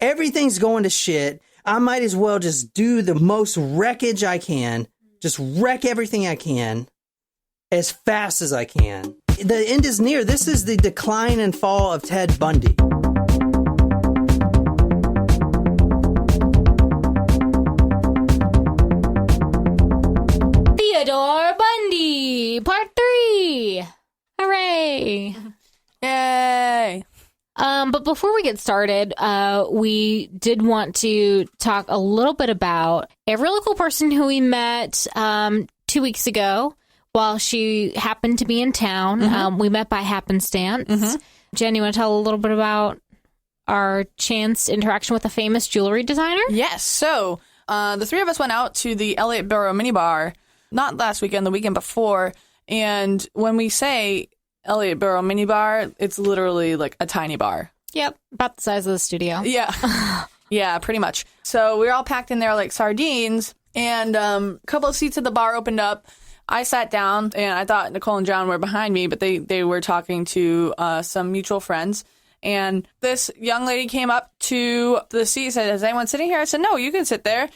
everything's going to shit. I might as well just do the most wreckage I can. Just wreck everything I can as fast as I can. The end is near. This is the decline and fall of Ted Bundy. Theodore Bundy, Part 3. Hooray. Yay. But before we get started, we did want to talk a little bit about a really cool person who we met 2 weeks ago while she happened to be in town. We met by happenstance. Jen, you want to tell a little bit about our chance interaction with a famous jewelry designer? Yes. So the three of us went out to the Elliott Borough minibar, not last weekend, the weekend before. And when we say Elliott Borough minibar, it's literally like a tiny bar. Yep. About the size of the studio. Yeah. Yeah, pretty much. So we were all packed in there like sardines, and a couple of seats at the bar opened up. I sat down, and I thought Nicole and John were behind me, but they were talking to some mutual friends. And this young lady came up to the seat and said, "Is anyone sitting here?" I said, "No, you can sit there."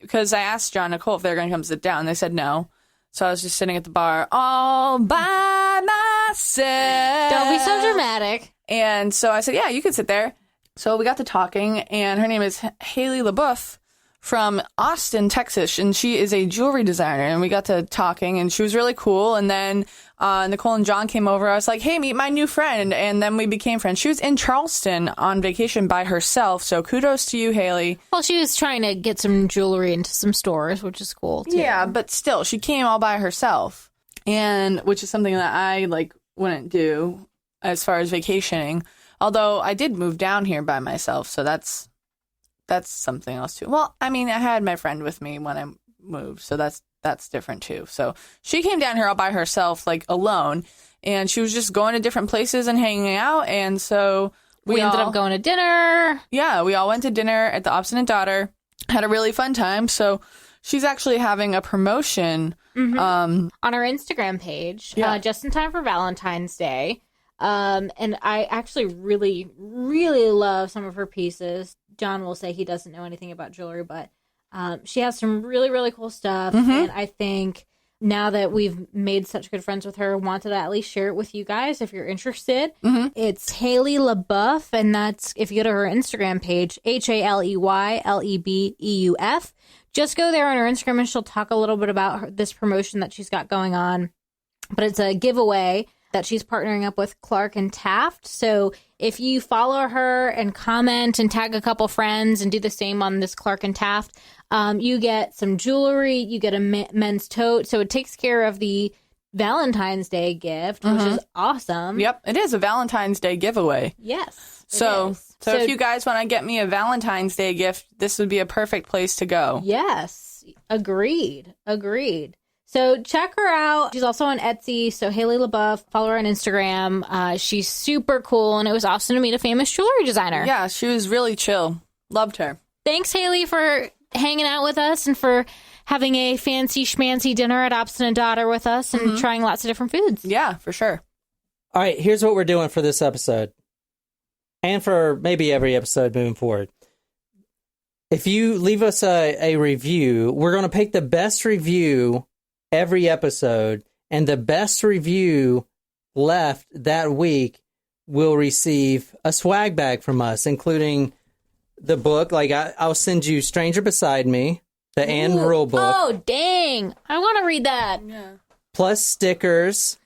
Because I asked John and Nicole if they were going to come sit down. They said no. So I was just sitting at the bar all by myself. Don't be so dramatic. And so I said, "Yeah, you can sit there." So we got to talking, and her name is Haley LaBeouf from Austin, Texas, and she is a jewelry designer. And we got to talking, and she was really cool. And then Nicole and John came over. I was like, "Hey, meet my new friend." And then we became friends. She was in Charleston on vacation by herself. So kudos to you, Haley. Well, she was trying to get some jewelry into some stores, which is cool, too. Yeah, but still, she came all by herself, and which is something that I wouldn't do as far as vacationing. Although I did move down here by myself, so that's something else too. Well, I mean, I had my friend with me when I moved, so that's different too. So she came down here all by herself, alone, and she was just going to different places and hanging out. And so we ended up going to dinner. Yeah, we all went to dinner at the Obstinate Daughter. Had a really fun time. So she's actually having a promotion on our Instagram page, just in time for Valentine's Day. And I actually really, really love some of her pieces. John will say he doesn't know anything about jewelry, but she has some really, really cool stuff. And I think now that we've made such good friends with her, wanted to at least share it with you guys if you're interested. It's Haley LaBeouf, and that's, if you go to her Instagram page, HALEYLEBEUF. Just go there on her Instagram and she'll talk a little bit about this promotion that she's got going on. But it's a giveaway that she's partnering up with Clark and Taft. So if you follow her and comment and tag a couple friends and do the same on this Clark and Taft, you get some jewelry, you get a men's tote. So it takes care of the Valentine's Day gift, which is awesome. Yep, it is a Valentine's Day giveaway. Yes. So if you guys want to get me a Valentine's Day gift, this would be a perfect place to go. Yes. Agreed. So check her out. She's also on Etsy. So Haley LaBeouf, follow her on Instagram. She's super cool, and it was awesome to meet a famous jewelry designer. Yeah, she was really chill. Loved her. Thanks, Haley, for hanging out with us and for having a fancy schmancy dinner at Obstinate Daughter with us and trying lots of different foods. Yeah, for sure. All right, here's what we're doing for this episode, and for maybe every episode moving forward. If you leave us a review, we're going to pick the best review every episode, and the best review left that week will receive a swag bag from us, including the book. I'll send you Stranger Beside Me, the Anne Rule book. Oh, dang. I want to read that. Yeah. Plus stickers.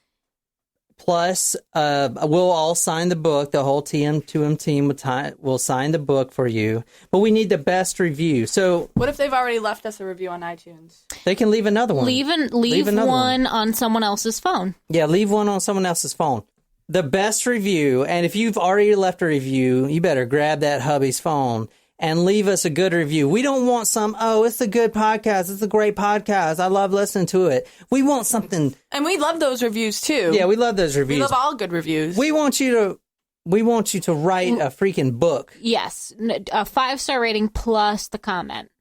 Plus, we'll all sign the book. The whole TM2M team will sign the book for you. But we need the best review. So, what if they've already left us a review on iTunes? They can leave another one. Leave one on someone else's phone. Yeah, leave one on someone else's phone. The best review, and if you've already left a review, you better grab that hubby's phone and leave us a good review. We don't want it's a good podcast. It's a great podcast. I love listening to it. We want something. And we love those reviews too. Yeah, we love those reviews. We love all good reviews. We want you to write a freaking book. Yes. A 5-star rating plus the comment.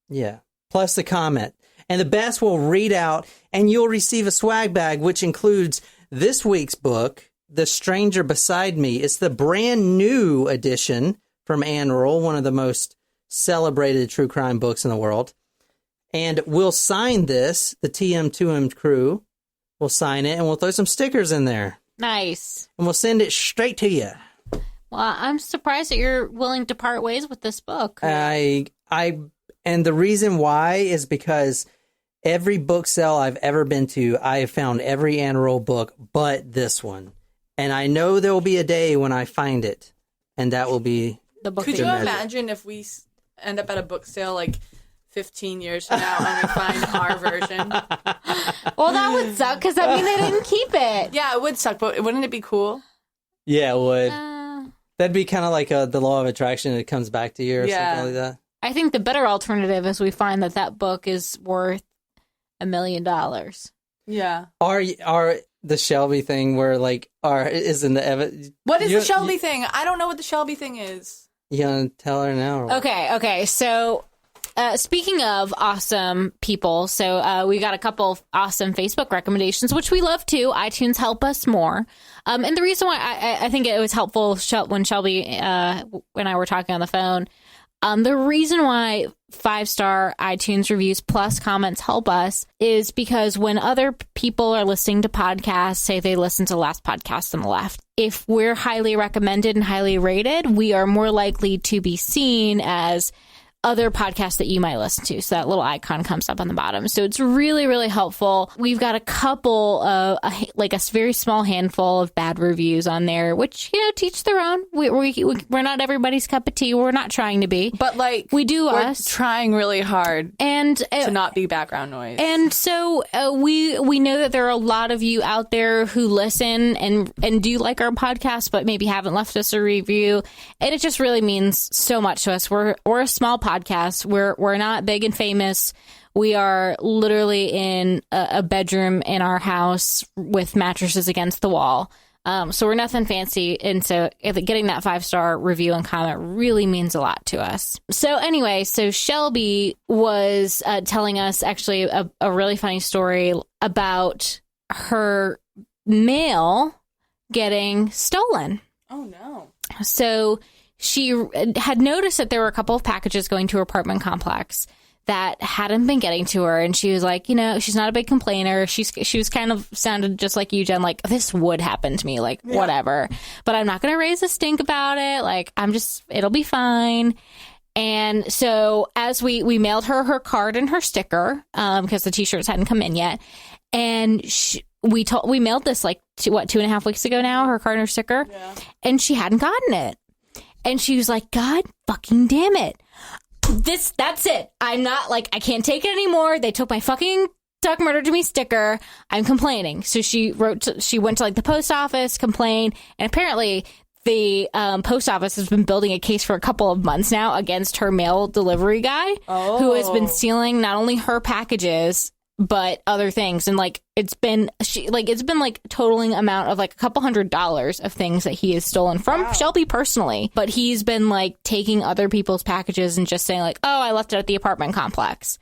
Yeah. Plus the comment. And the best we'll read out, and you'll receive a swag bag, which includes this week's book, The Stranger Beside Me. It's the brand new edition from Anne Rule, one of the most celebrated true crime books in the world. And we'll sign this, the TM2M crew will sign it, and we'll throw some stickers in there. Nice. And we'll send it straight to you. Well, I'm surprised that you're willing to part ways with this book. And the reason why is because every book sale I've ever been to, I have found every Anne Rule book but this one. And I know there will be a day when I find it, and that will be the book. Could you imagine if we end up at a book sale like 15 years from now and we find our version? Well, that would suck because that means they didn't keep it. Yeah, it would suck, but wouldn't it be cool? Yeah, it would. That'd be kind of like the law of attraction. It comes back to you or something like that. I think the better alternative is we find that book is worth $1 million. Yeah. Are the Shelby thing where isn't the evidence? What is the Shelby thing? I don't know what the Shelby thing is. You gonna tell her now? Or what? Okay. So, speaking of awesome people, so we got a couple of awesome Facebook recommendations, which we love too. iTunes help us more. And the reason why I think it was helpful when Shelby when I were talking on the phone, the reason why 5-star iTunes reviews plus comments help us is because when other people are listening to podcasts, say they listen to the last podcast on the left, if we're highly recommended and highly rated, we are more likely to be seen as other podcasts that you might listen to. So that little icon comes up on the bottom. So it's really, really helpful. We've got a couple of, a very small handful of bad reviews on there, which, teach their own. We're not everybody's cup of tea. We're not trying to be. But we do we're us. Trying really hard and to not be background noise. And so we know that there are a lot of you out there who listen and do like our podcast, but maybe haven't left us a review. And it just really means so much to us. We're a small podcast. We're not big and famous. We are literally in a bedroom in our house with mattresses against the wall. So we're nothing fancy. And so getting that 5-star review and comment really means a lot to us. So anyway, Shelby was telling us actually a really funny story about her mail getting stolen. Oh, no. So she had noticed that there were a couple of packages going to her apartment complex that hadn't been getting to her. And she was like, she's not a big complainer. She was kind of sounded just like you, Jen, like, this would happen to me, whatever. But I'm not going to raise a stink about it. It'll be fine. And so as we mailed her card and her sticker, because the t-shirts hadn't come in yet. And we mailed this 2.5 weeks ago now, her card and her sticker. Yeah. And she hadn't gotten it. And she was like, God fucking damn it. That's it. I'm not I can't take it anymore. They took my fucking Talk Murder to Me sticker. I'm complaining. So she went to the post office, complained. And apparently the post office has been building a case for a couple of months now against her mail delivery guy who has been stealing not only her packages, but other things. And it's been totaling amount of a couple $100 of things that he has stolen from Shelby personally. But he's been taking other people's packages and just saying oh, I left it at the apartment complex.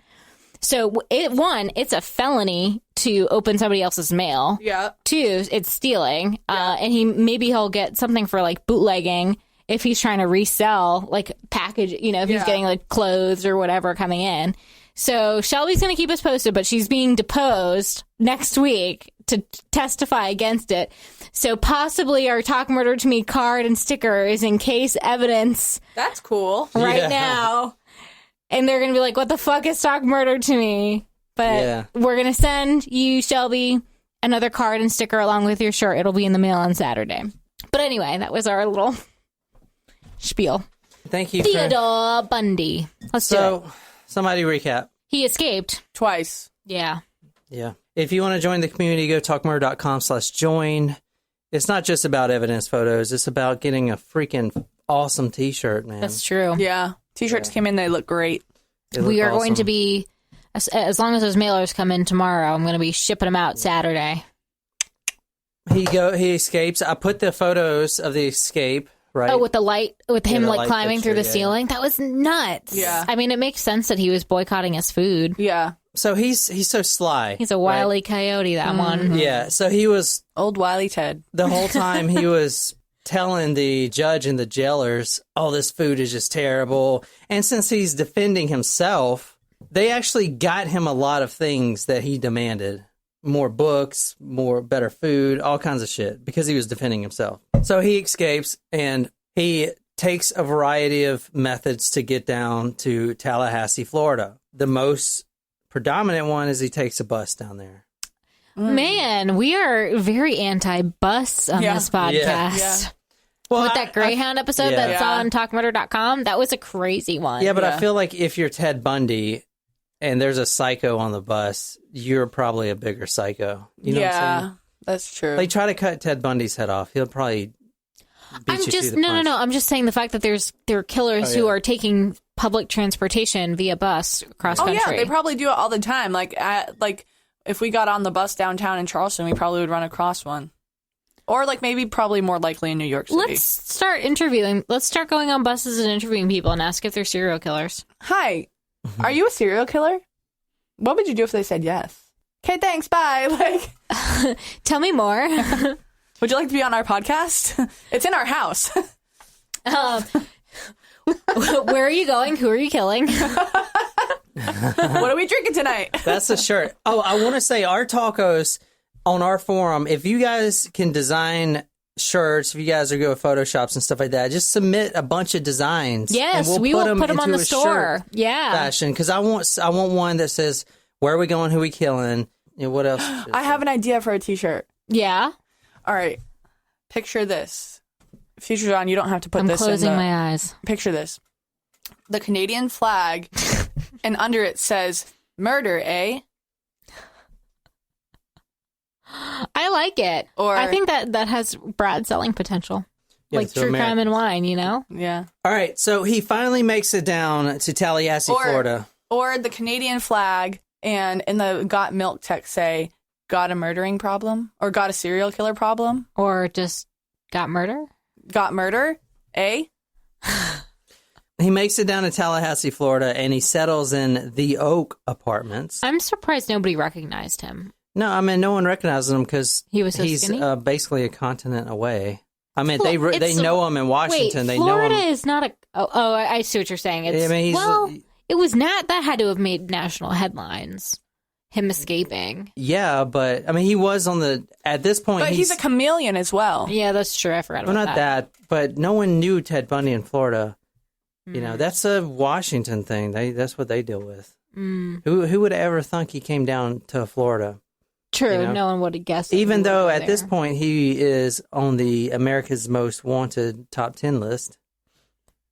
So it's a felony to open somebody else's mail. Yeah. 2, it's stealing. Yeah. And he'll get something for bootlegging if he's trying to resell package, if he's getting clothes or whatever coming in. So Shelby's going to keep us posted, but she's being deposed next week to testify against it. So possibly our Talk Murder to Me card and sticker is in case evidence. That's cool. Right now. And they're going to be like, what the fuck is Talk Murder to Me? But we're going to send you, Shelby, another card and sticker along with your shirt. It'll be in the mail on Saturday. But anyway, that was our little spiel. Thank you. Theodore Bundy. Let's do it. Somebody recap. He escaped. Twice. Yeah. Yeah. If you want to join the community, go talkmurder.com/join. It's not just about evidence photos. It's about getting a freaking awesome t-shirt, man. That's true. Yeah. T-shirts came in. They look great. We are going to be, as long as those mailers come in tomorrow, I'm going to be shipping them out Saturday. He escapes. I put the photos of the escape. Right. Oh, with the light, with him climbing picture, through the ceiling. That was nuts. Yeah. I mean, it makes sense that he was boycotting his food. Yeah. So he's so sly. He's a wily coyote, that one. Yeah. So he was old Wily Ted. The whole time he was telling the judge and the jailers, oh, this food is just terrible. And since he's defending himself, they actually got him a lot of things that he demanded. More books, better food, all kinds of shit, because he was defending himself. So he escapes, and he takes a variety of methods to get down to Tallahassee, Florida. The most predominant one is he takes a bus down there. Man, we are very anti-bus on this podcast. Yeah. Well, with that Greyhound episode that's on talkmurder.com, that was a crazy one. Yeah, but I feel like if you're Ted Bundy and there's a psycho on the bus, you're probably a bigger psycho. You know what I'm saying? That's true. They try to cut Ted Bundy's head off. He'll probably beat you to the punch. No. I'm just saying the fact that there are killers who are taking public transportation via bus across country. Oh, yeah. They probably do it all the time. Like, if we got on the bus downtown in Charleston, we probably would run across one. Or, probably more likely in New York City. Let's start interviewing. Let's start going on buses and interviewing people and ask if they're serial killers. Hi. Are you a serial killer? What would you do if they said yes? Okay, thanks, bye. Tell me more. Would you like to be on our podcast? It's in our house. Where are you going? Who are you killing? What are we drinking tonight? That's a shirt. Oh, I want to say our tacos on our forum, if you guys can design shirts, if you guys are good with Photoshops and stuff like that, just submit a bunch of designs. Yes, and we will put them on into the a store. shirt Yeah. fashion, because I want one that says, where are we going, who are we killing, what else? I have an idea for a t-shirt. Yeah. All right. Picture this. Future John, you don't have to put I'm this in closing my eyes. Picture this. The Canadian flag, and under it says, murder, eh? I like it. Or I think that has broad selling potential. Yeah, like true crime and wine, you know? Yeah. All right, so he finally makes it down to Tallahassee, Florida. Or the Canadian flag, and in the got milk text say, got a murdering problem? Or got a serial killer problem? Or just got murder? Got murder, eh? He makes it down to Tallahassee, Florida, and he settles in the Oak Apartments. I'm surprised nobody recognized him. No, I mean, no one recognizes him because he's skinny? Basically a continent away. I mean, they know him in Washington. Wait, they Florida know him. is not a... Oh, I see what you're saying. It's, it was not... That had to have made national headlines. Him escaping. Yeah, but, I mean, he was on the... At this point, But he's a chameleon as well. Yeah, that's true. I forgot about that. Well, not that, but no one knew Ted Bundy in Florida. You know, that's a Washington thing. That's what they deal with. Who would ever think he came down to Florida? True, you know? No one would have guessed. Even though at this point he is on the America's Most Wanted top 10 list.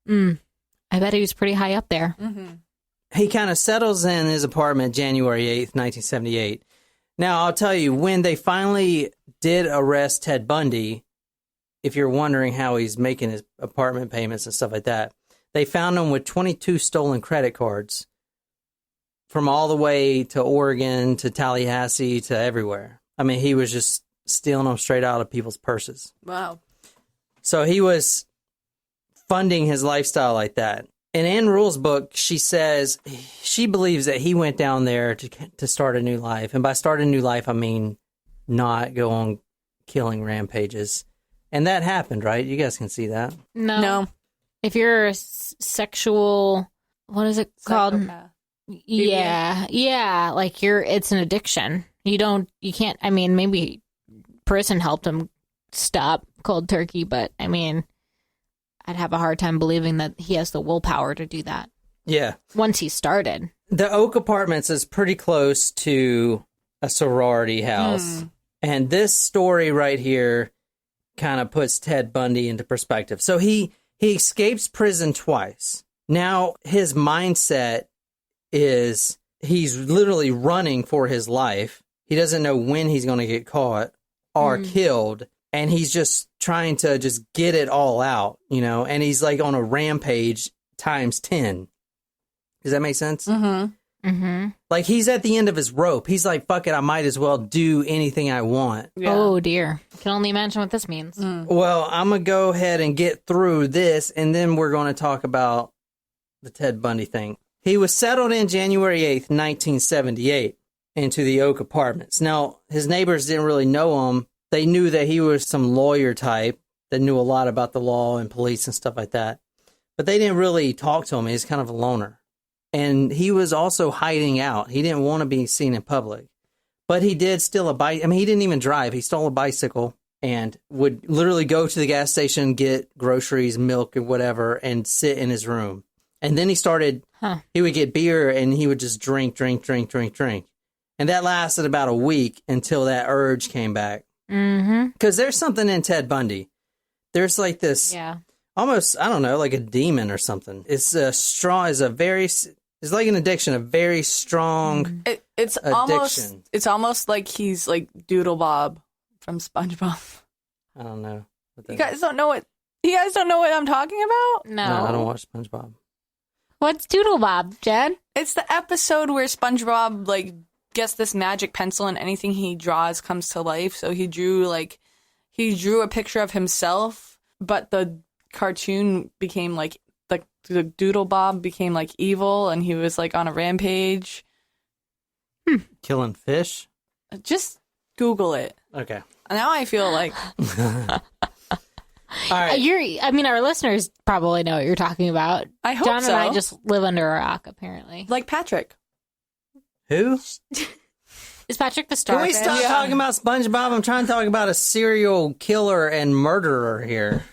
I bet he was pretty high up there. Mm-hmm. He kind of settles in his apartment January 8th, 1978. Now, I'll tell you, when they finally did arrest Ted Bundy, if you're wondering how he's making his apartment payments and stuff like that, they found him with 22 stolen credit cards from all the way to Oregon, to Tallahassee, to everywhere. I mean, he was just stealing them straight out of people's purses. Wow. So he was funding his lifestyle like that. In Anne Rule's book, she says she believes that he went down there to start a new life. And by start a new life, I mean not go on killing rampages. And that happened, right? You guys can see that. No. If you're a sexual... What is it called? Psychopath. Yeah. Like it's an addiction. You can't, I mean, maybe prison helped him stop cold turkey, but I mean, I'd have a hard time believing that he has the willpower to do that. Yeah. Once he started. The Oak Apartments is pretty close to a sorority house. And this story right here kind of puts Ted Bundy into perspective. So he escapes prison twice. Now his mindset is he's literally running for his life. He doesn't know when he's going to get caught or killed. And he's just trying to just get it all out, you know, and he's like on a rampage times 10. Does that make sense? Like he's at the end of his rope. He's like, fuck it, I might as well do anything I want. Yeah. Oh dear. Can only imagine what this means. Well, I'm going to go ahead and get through this, and then we're going to talk about the Ted Bundy thing. He was settled in January 8th, 1978 into the Oak Apartments. Now, his neighbors didn't really know him. They knew that he was some lawyer type, that knew a lot about the law and police and stuff like that. But they didn't really talk to him. He's kind of a loner. And he was also hiding out. He didn't want to be seen in public. But he did steal a bike. I mean, he didn't even drive. He stole a bicycle and would literally go to the gas station, get groceries, milk, or whatever, and sit in his room. And then he started, he would get beer and he would just drink. And that lasted about a week until that urge came back. Because there's something in Ted Bundy. There's like this, almost, I don't know, like a demon or something. It's a strong, it's like an addiction, a very strong it's addiction. It's almost like he's like Doodle Bob from SpongeBob. I don't know. You guys don't know what I'm talking about? No, I don't watch SpongeBob. What's Doodle Bob, Jen? It's the episode where SpongeBob like gets this magic pencil and anything he draws comes to life. So he drew a picture of himself, but the cartoon became like the Doodle Bob became like evil and he was like on a rampage. Killing fish? Just Google it. Okay. Now I feel like All right. Our listeners probably know what you're talking about. I hope John so. and I just live under a rock, apparently. Like Patrick. Who? Is Patrick the star? Can we stop talking about SpongeBob? I'm trying to talk about a serial killer and murderer here.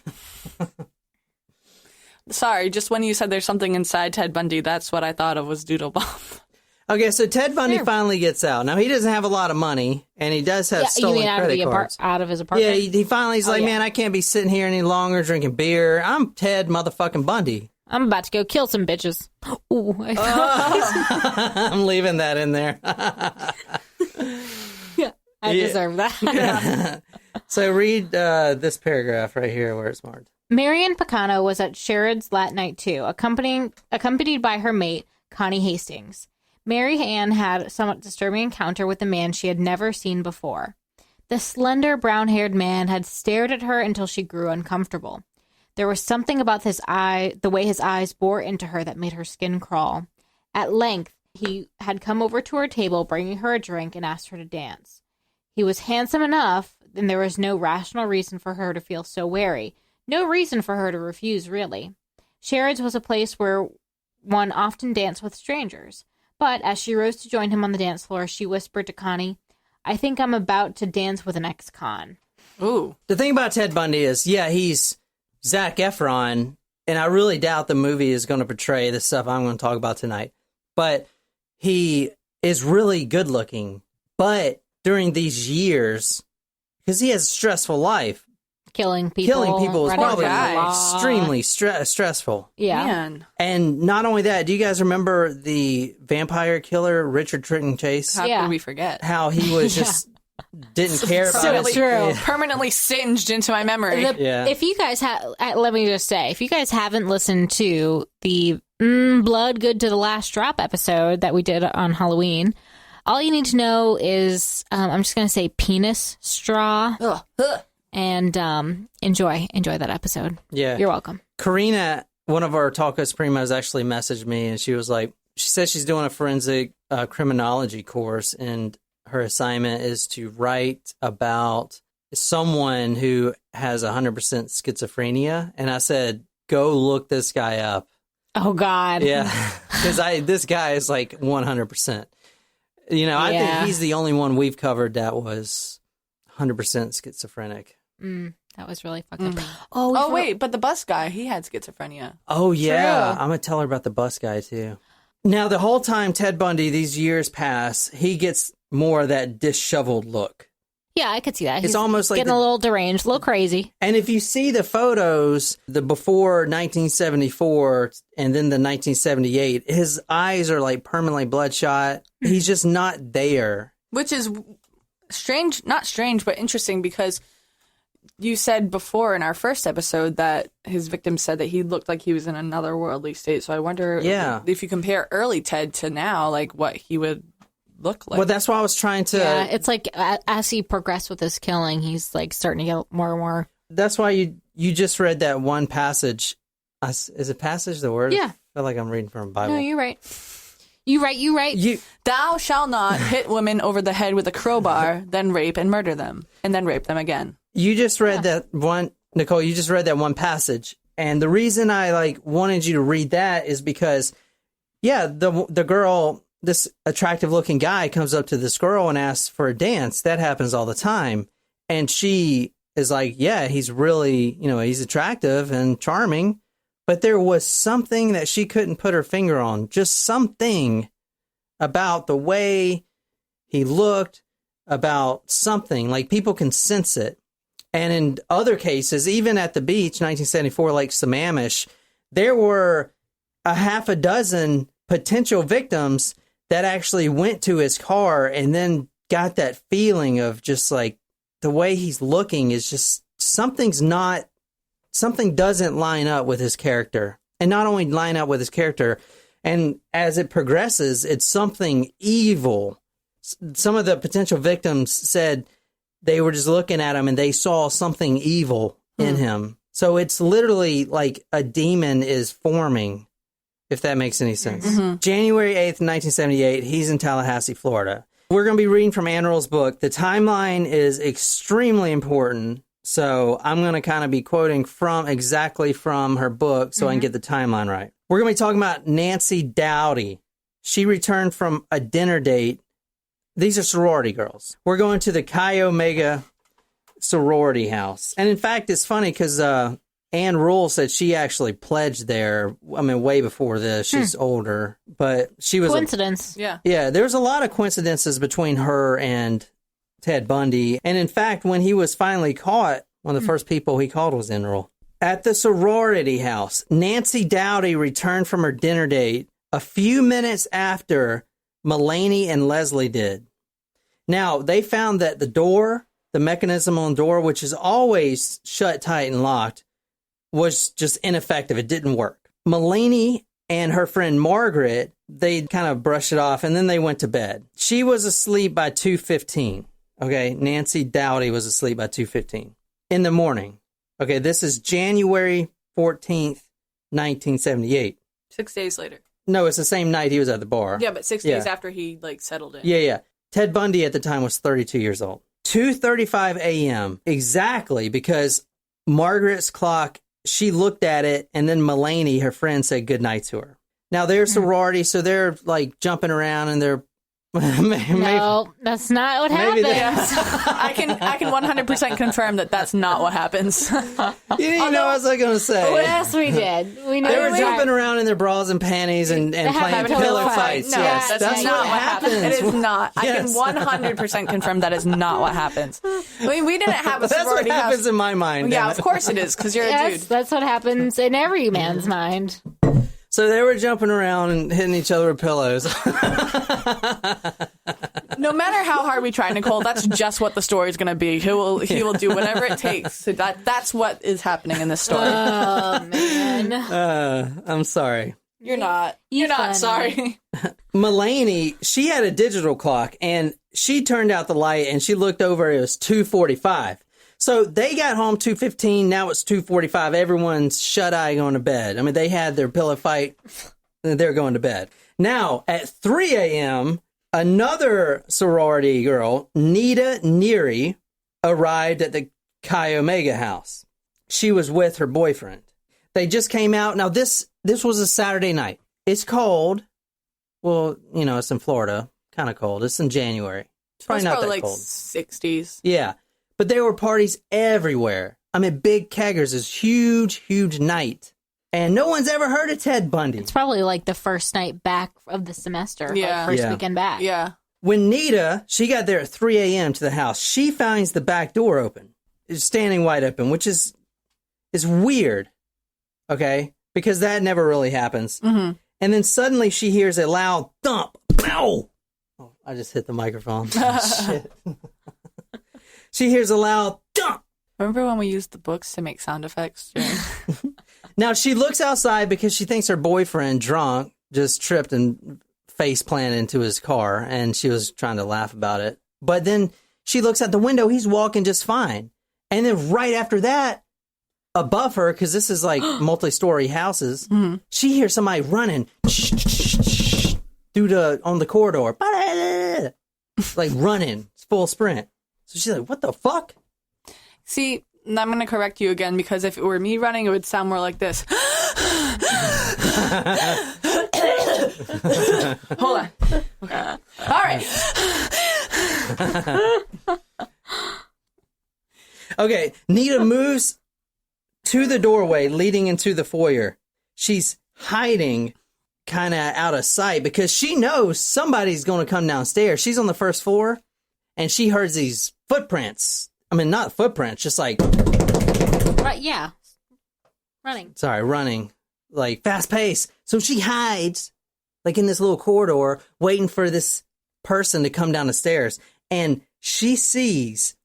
Sorry, just when you said there's something inside Ted Bundy, that's what I thought of was Doodle Bob. Okay, so Ted Bundy finally gets out. Now, he doesn't have a lot of money, and he does have stolen credit cards. Out of his apartment? Yeah, he finally's like, man, I can't be sitting here any longer drinking beer. I'm Ted motherfucking Bundy. I'm about to go kill some bitches. Ooh, I'm leaving that in there. Yeah, I deserve that. So read this paragraph right here where it's marked. Marion Picano was at Sherrod's that night, too, accompanied by her mate, Connie Hastings. Mary Ann had a somewhat disturbing encounter with a man she had never seen before. The slender, brown-haired man had stared at her until she grew uncomfortable. There was something about the way his eyes bore into her that made her skin crawl. At length, he had come over to her table, bringing her a drink, and asked her to dance. He was handsome enough, and there was no rational reason for her to feel so wary. No reason for her to refuse, really. Sherrod's was a place where one often danced with strangers. But as she rose to join him on the dance floor, she whispered to Connie, I think I'm about to dance with an ex-con. Ooh. The thing about Ted Bundy is, he's Zac Efron, and I really doubt the movie is going to portray the stuff I'm going to talk about tonight. But he is really good looking. But during these years, because he has a stressful life, Killing people is probably extremely stressful. Yeah. Man. And not only that, do you guys remember the vampire killer, Richard Trenton Chase? How could we forget? How he was just didn't care about it. True. Permanently singed into my memory. If you guys let me just say, if you guys haven't listened to the Blood Good to the Last Drop episode that we did on Halloween, all you need to know is, I'm just going to say penis straw. And enjoy that episode. Yeah. You're welcome. Karina, one of our Talkos Primos, actually messaged me, and she was like, she says she's doing a forensic criminology course, and her assignment is to write about someone who has 100% schizophrenia. And I said, go look this guy up. Oh, God. Yeah. Because this guy is like 100%. I think he's the only one we've covered that was 100% schizophrenic. That was really fucked up. Oh, wait, but the bus guy, he had schizophrenia. Oh, yeah. True. I'm going to tell her about the bus guy, too. Now, the whole time Ted Bundy, these years pass, he gets more of that disheveled look. Yeah, I could see that. It's almost like getting a little deranged, a little crazy. And if you see the photos, the before 1974 and then the 1978, his eyes are like permanently bloodshot. He's just not there. Which is strange, not strange, but interesting because you said before in our first episode that his victim said that he looked like he was in another worldly state. So I wonder if you compare early Ted to now, like what he would look like. Well, that's why I was trying to... Yeah, it's like as he progressed with his killing, he's like starting to get more and more... That's why you just read that one passage. Is it passage the word? Yeah. I feel like I'm reading from a Bible. No, you're right. You right. Thou shalt not hit women over the head with a crowbar, then rape and murder them, and then rape them again. You just read that one Nicole, you just read that one passage. And the reason I wanted you to read that is because, the girl, this attractive looking guy comes up to this girl and asks for a dance. That happens all the time. And she is like, yeah, he's really, he's attractive and charming. But there was something that she couldn't put her finger on. Just something about the way he looked, about something. Like, people can sense it. And in other cases, even at the beach, 1974, Lake Sammamish, there were a half a dozen potential victims that actually went to his car and then got that feeling of just like the way he's looking is just something doesn't line up with his character. And not only line up with his character, and as it progresses, it's something evil. Some of the potential victims said they were just looking at him and they saw something evil in him. So it's literally like a demon is forming, if that makes any sense. Mm-hmm. January 8th, 1978, he's in Tallahassee, Florida. We're going to be reading from Ann Rule's book. The timeline is extremely important. So I'm going to kind of be quoting exactly from her book so I can get the timeline right. We're going to be talking about Nancy Dowdy. She returned from a dinner date. These are sorority girls. We're going to the Chi Omega sorority house. And in fact, it's funny because Ann Rule said she actually pledged there. I mean, way before this. She's older, but she was coincidence. Yeah. There's a lot of coincidences between her and Ted Bundy. And in fact, when he was finally caught, one of the first people he called was Ann Rule. At the sorority house, Nancy Dowdy returned from her dinner date a few minutes after Mulaney and Leslie did. Now, they found that the mechanism on the door, which is always shut tight and locked, was just ineffective. It didn't work. Mulaney and her friend Margaret, they kind of brushed it off, and then they went to bed. She was asleep by 2:15. Okay, Nancy Dowdy was asleep by 2:15 in the morning. Okay, this is January 14th, 1978. 6 days later. No, it's the same night he was at the bar. Yeah, but 6 days after he settled in. Yeah. Ted Bundy at the time was 32 years old. 2:35 a.m. exactly, because Margaret's clock, she looked at it, and then Mulaney, her friend, said goodnight to her. Now, they're sorority, so they're like jumping around and they're no, that's not what happens. I can 100% confirm that that's not what happens. You didn't even know what I was going to say. Oh, yes, we did. We knew they were jumping around in their bras and panties and playing pillow fights. No, yes, that's not what happens. It is not. Yes. I can 100% confirm that is not what happens. I mean, we didn't have a sorority house. That's what happens house. in my mind. Yeah, of course it is, because you're a dude. That's what happens in every man's mind. So they were jumping around and hitting each other with pillows. No matter how hard we try, Nicole, that's just what the story is going to be. He will do whatever it takes. So that's what is happening in this story. Oh, man. I'm sorry. You're not. You're not sorry. Mulaney, she had a digital clock, and she turned out the light, and she looked over. It was 2:45. So they got home 2:15. Now it's 2:45. Everyone's shut-eye going to bed. I mean, they had their pillow fight, and they're going to bed. Now, at 3 a.m., another sorority girl, Nita Neary, arrived at the Chi Omega house. She was with her boyfriend. They just came out. Now, this was a Saturday night. It's cold. Well, it's in Florida. Kind of cold. It's in January. It's probably not that like cold. 60s. Yeah. But there were parties everywhere. I mean, big keggers is huge, huge night. And no one's ever heard of Ted Bundy. It's probably like the first night back of the semester. Yeah. Like first weekend back. Yeah. When Nita, she got there at 3 a.m. to the house, she finds the back door open. It's standing wide open, which is weird. Okay? Because that never really happens. Mm-hmm. And then suddenly she hears a loud thump. Ow! Oh, I just hit the microphone. Shit. She hears a loud thump. Remember when we used the books to make sound effects? Now, she looks outside because she thinks her boyfriend, drunk, just tripped and face planted into his car, and she was trying to laugh about it. But then she looks out the window. He's walking just fine. And then right after that, above her, because this is like multi-story houses, she hears somebody running on the corridor. Like running, full sprint. So she's like, what the fuck? See, I'm going to correct you again, because if it were me running, it would sound more like this. Hold on. Okay. All right. Okay, Nita moves to the doorway leading into the foyer. She's hiding kind of out of sight because she knows somebody's going to come downstairs. She's on the first floor, and she hears these footprints. I mean, not footprints, just like... Right, yeah. Running. Like, fast pace. So she hides, like, in this little corridor, waiting for this person to come down the stairs. And she sees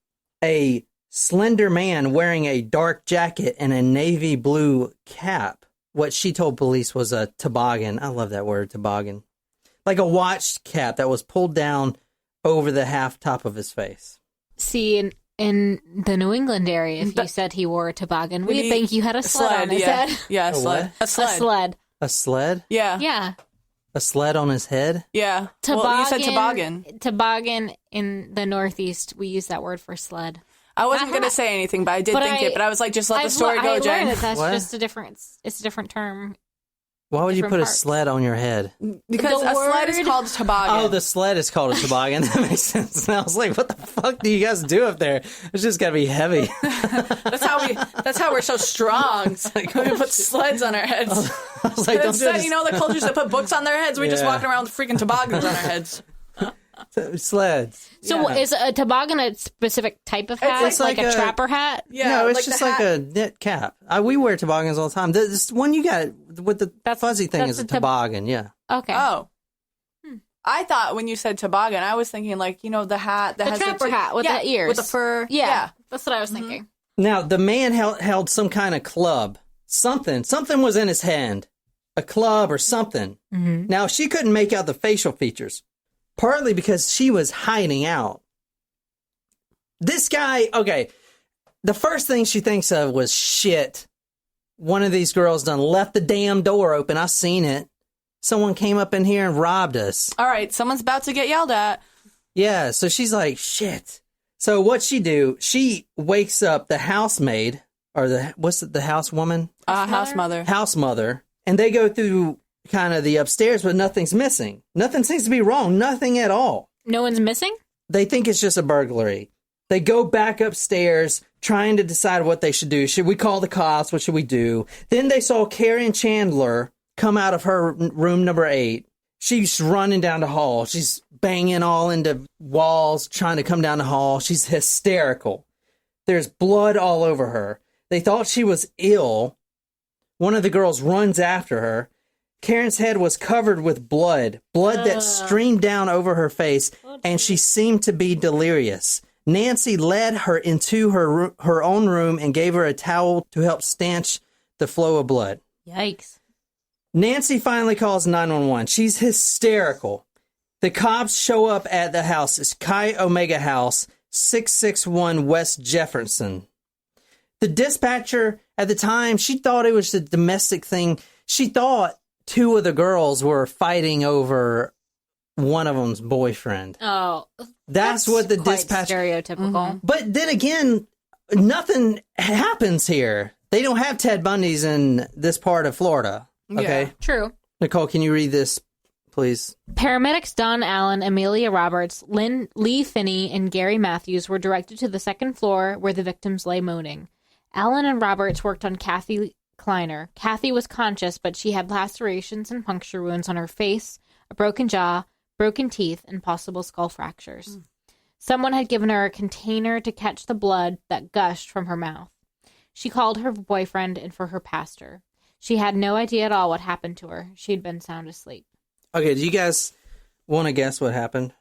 a slender man wearing a dark jacket and a navy blue cap. What she told police was a toboggan. I love that word, toboggan. Like a watch cap that was pulled down over the half top of his face. See, in the New England area, if you said he wore a toboggan, we'd think you had a sled on his head. Yeah, a sled. A sled. A sled? Yeah. Yeah. A sled on his head? Yeah. Toboggan. Well, you said toboggan. Toboggan in the Northeast, we use that word for sled. I wasn't going to say anything, but I did think it. But I was like, just let the story go, Jen. That's just a different. It's a different term. Why would you put a sled on your head? Because a sled is called toboggan. Oh, the sled is called a toboggan. That makes sense. And I was like, what the fuck do you guys do up there? It's just got to be heavy. That's how we're so strong. Like, we put sleds on our heads. I was like, you know the cultures that put books on their heads? We're just walking around with freaking toboggans on our heads. Sleds. So is a toboggan a specific type of hat? It's like a trapper hat? Yeah, no, it's just like a knit cap. We wear toboggans all the time. This one you got with the fuzzy thing is a toboggan, yeah. Okay. Oh. I thought when you said toboggan, I was thinking like, the hat that has the trapper hat with the ears. With the fur. Yeah. That's what I was thinking. Now, the man held some kind of club. Something was in his hand. A club or something. Mm-hmm. Now, she couldn't make out the facial features. Partly because she was hiding out. This guy, okay, the first thing she thinks of was, shit, one of these girls done left the damn door open. I seen it. Someone came up in here and robbed us. All right, someone's about to get yelled at. Yeah, so she's like, shit. So what she do, she wakes up the housemaid, or the housewoman? House mother. House mother, and they go through kind of the upstairs, but nothing's missing. Nothing seems to be wrong. Nothing at all. No one's missing? They think it's just a burglary. They go back upstairs trying to decide what they should do. Should we call the cops? What should we do? Then they saw Karen Chandler come out of her room number 8. She's running down the hall. She's banging all into walls, trying to come down the hall. She's hysterical. There's blood all over her. They thought she was ill. One of the girls runs after her. Karen's head was covered with blood that streamed down over her face, and she seemed to be delirious. Nancy led her into her own room and gave her a towel to help stanch the flow of blood. Yikes. Nancy finally calls 911. She's hysterical. The cops show up at the house. It's Chi Omega House, 661 West Jefferson. The dispatcher, at the time, she thought it was a domestic thing. She thought 2 of the girls were fighting over one of them's boyfriend. Oh, that's what the quite dispatcher. Stereotypical. Mm-hmm. But then again, nothing happens here. They don't have Ted Bundys in this part of Florida. Okay, Yeah. True. Nicole, can you read this, please? Paramedics Don Allen, Amelia Roberts, Lee Finney, and Gary Matthews were directed to the second floor where the victims lay moaning. Allen and Roberts worked on Kathy Kleiner. Kathy was conscious, but she had lacerations and puncture wounds on her face, a broken jaw, broken teeth, and possible skull fractures. Someone had given her a container to catch the blood that gushed from her mouth. She called her boyfriend and for her pastor. She had no idea at all what happened to her. She'd been sound asleep. Okay, do you guys want to guess what happened?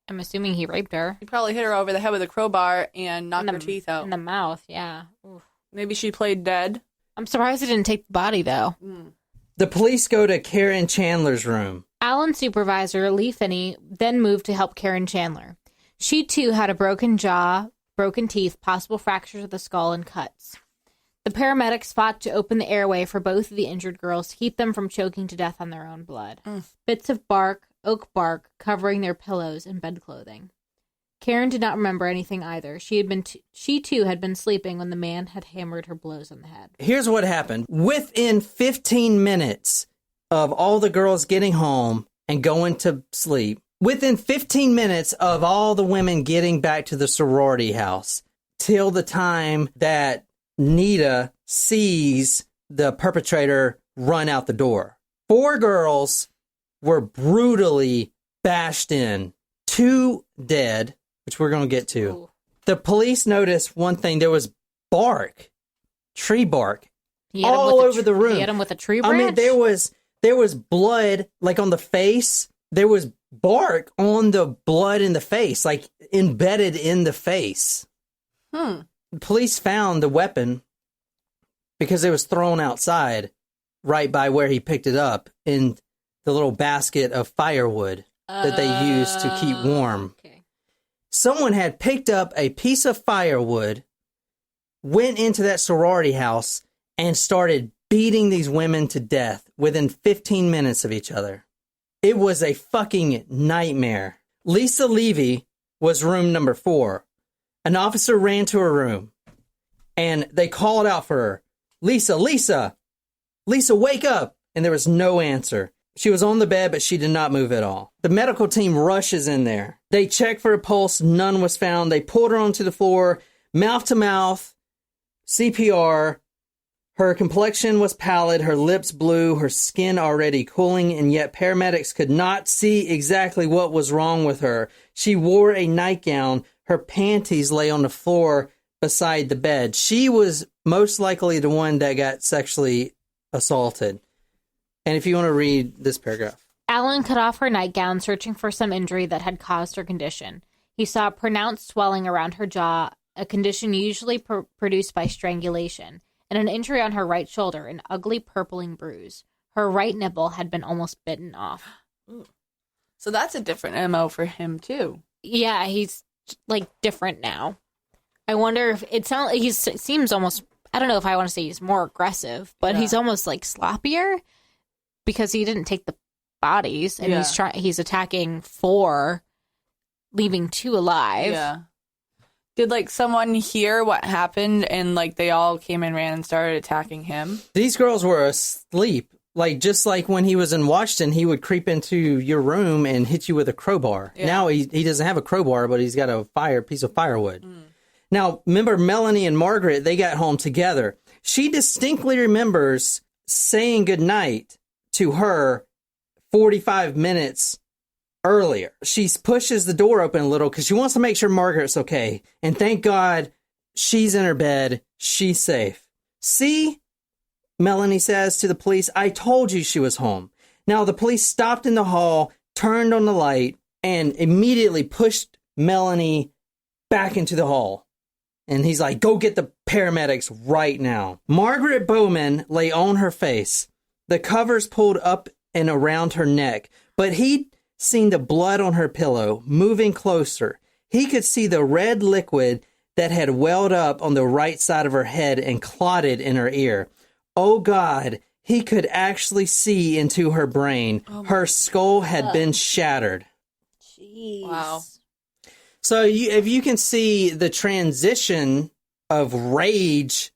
I'm assuming he raped her. He probably hit her over the head with a crowbar and knocked her teeth out. In the mouth, yeah. Oof. Maybe she played dead. I'm surprised he didn't take the body, though. The police go to Karen Chandler's room. Allen's supervisor, Lee Finney, then moved to help Karen Chandler. She, too, had a broken jaw, broken teeth, possible fractures of the skull, and cuts. The paramedics fought to open the airway for both of the injured girls to keep them from choking to death on their own blood. Bits of bark, oak bark, covering their pillows and bed clothing. Karen did not remember anything either. She too had been sleeping when the man had hammered her blows on the head. Here's what happened. Within 15 minutes of all the girls getting home and going to sleep, within 15 minutes of all the women getting back to the sorority house, till the time that Nita sees the perpetrator run out the door, 4 girls were brutally bashed in, 2 dead, which we're going to get to. Ooh. The police noticed one thing. There was bark, tree bark, all over the room. He hit him with a tree branch? I mean, there was blood, like, on the face. There was bark on the blood in the face, like, embedded in the face. The police found the weapon because it was thrown outside right by where he picked it up in the little basket of firewood that they used to keep warm. Okay. Someone had picked up a piece of firewood, went into that sorority house, and started beating these women to death within 15 minutes of each other. It was a fucking nightmare. Lisa Levy was room number 4. An officer ran to her room, and they called out for her. Lisa, wake up! And there was no answer. She was on the bed, but she did not move at all. The medical team rushes in there. They checked for a pulse. None was found. They pulled her onto the floor, mouth to mouth, CPR. Her complexion was pallid, her lips blue, her skin already cooling, and yet paramedics could not see exactly what was wrong with her. She wore a nightgown. Her panties lay on the floor beside the bed. She was most likely the one that got sexually assaulted. And if you want to read this paragraph. Alan cut off her nightgown, searching for some injury that had caused her condition. He saw pronounced swelling around her jaw, a condition usually produced by strangulation, and an injury on her right shoulder, an ugly purpling bruise. Her right nipple had been almost bitten off. So that's a different MO for him, too. Yeah, he's, like, different now. I wonder if it sounds like he seems almost, I don't know if I want to say he's more aggressive, but he's almost, like, sloppier because he didn't take the bodies, and he's attacking 4, leaving 2 alive. Yeah. Did, like, someone hear what happened and, like, they all came and ran and started attacking him? These girls were asleep. Like, just like when he was in Washington, he would creep into your room and hit you with a crowbar. Yeah. Now he doesn't have a crowbar, but he's got a piece of firewood. Now, remember Melanie and Margaret, they got home together. She distinctly remembers saying goodnight to her 45 minutes earlier. She pushes the door open a little because she wants to make sure Margaret's okay. And thank God she's in her bed. She's safe. See, Melanie says to the police, I told you she was home. Now, the police stopped in the hall, turned on the light, and immediately pushed Melanie back into the hall. And he's like, go get the paramedics right now. Margaret Bowman lay on her face, the covers pulled up and around her neck, but he'd seen the blood on her pillow moving closer. He could see the red liquid that had welled up on the right side of her head and clotted in her ear. Oh God, he could actually see into her brain. Her skull had been shattered. Jeez. Wow. So if you can see the transition of rage,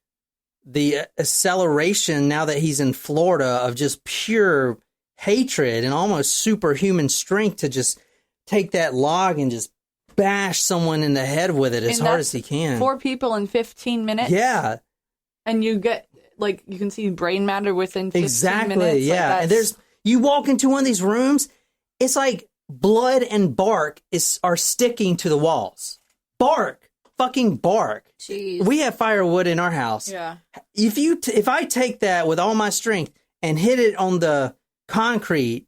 the acceleration now that he's in Florida of just pure hatred and almost superhuman strength to just take that log and just bash someone in the head with it as hard as he can. 4 people in 15 minutes? Yeah. And you get, like, you can see brain matter within 15 exactly, minutes. Yeah. Like, and you walk into one of these rooms, it's like blood and bark are sticking to the walls. Bark. Fucking bark. Jeez. We have firewood in our house. Yeah. If I take that with all my strength and hit it on the concrete,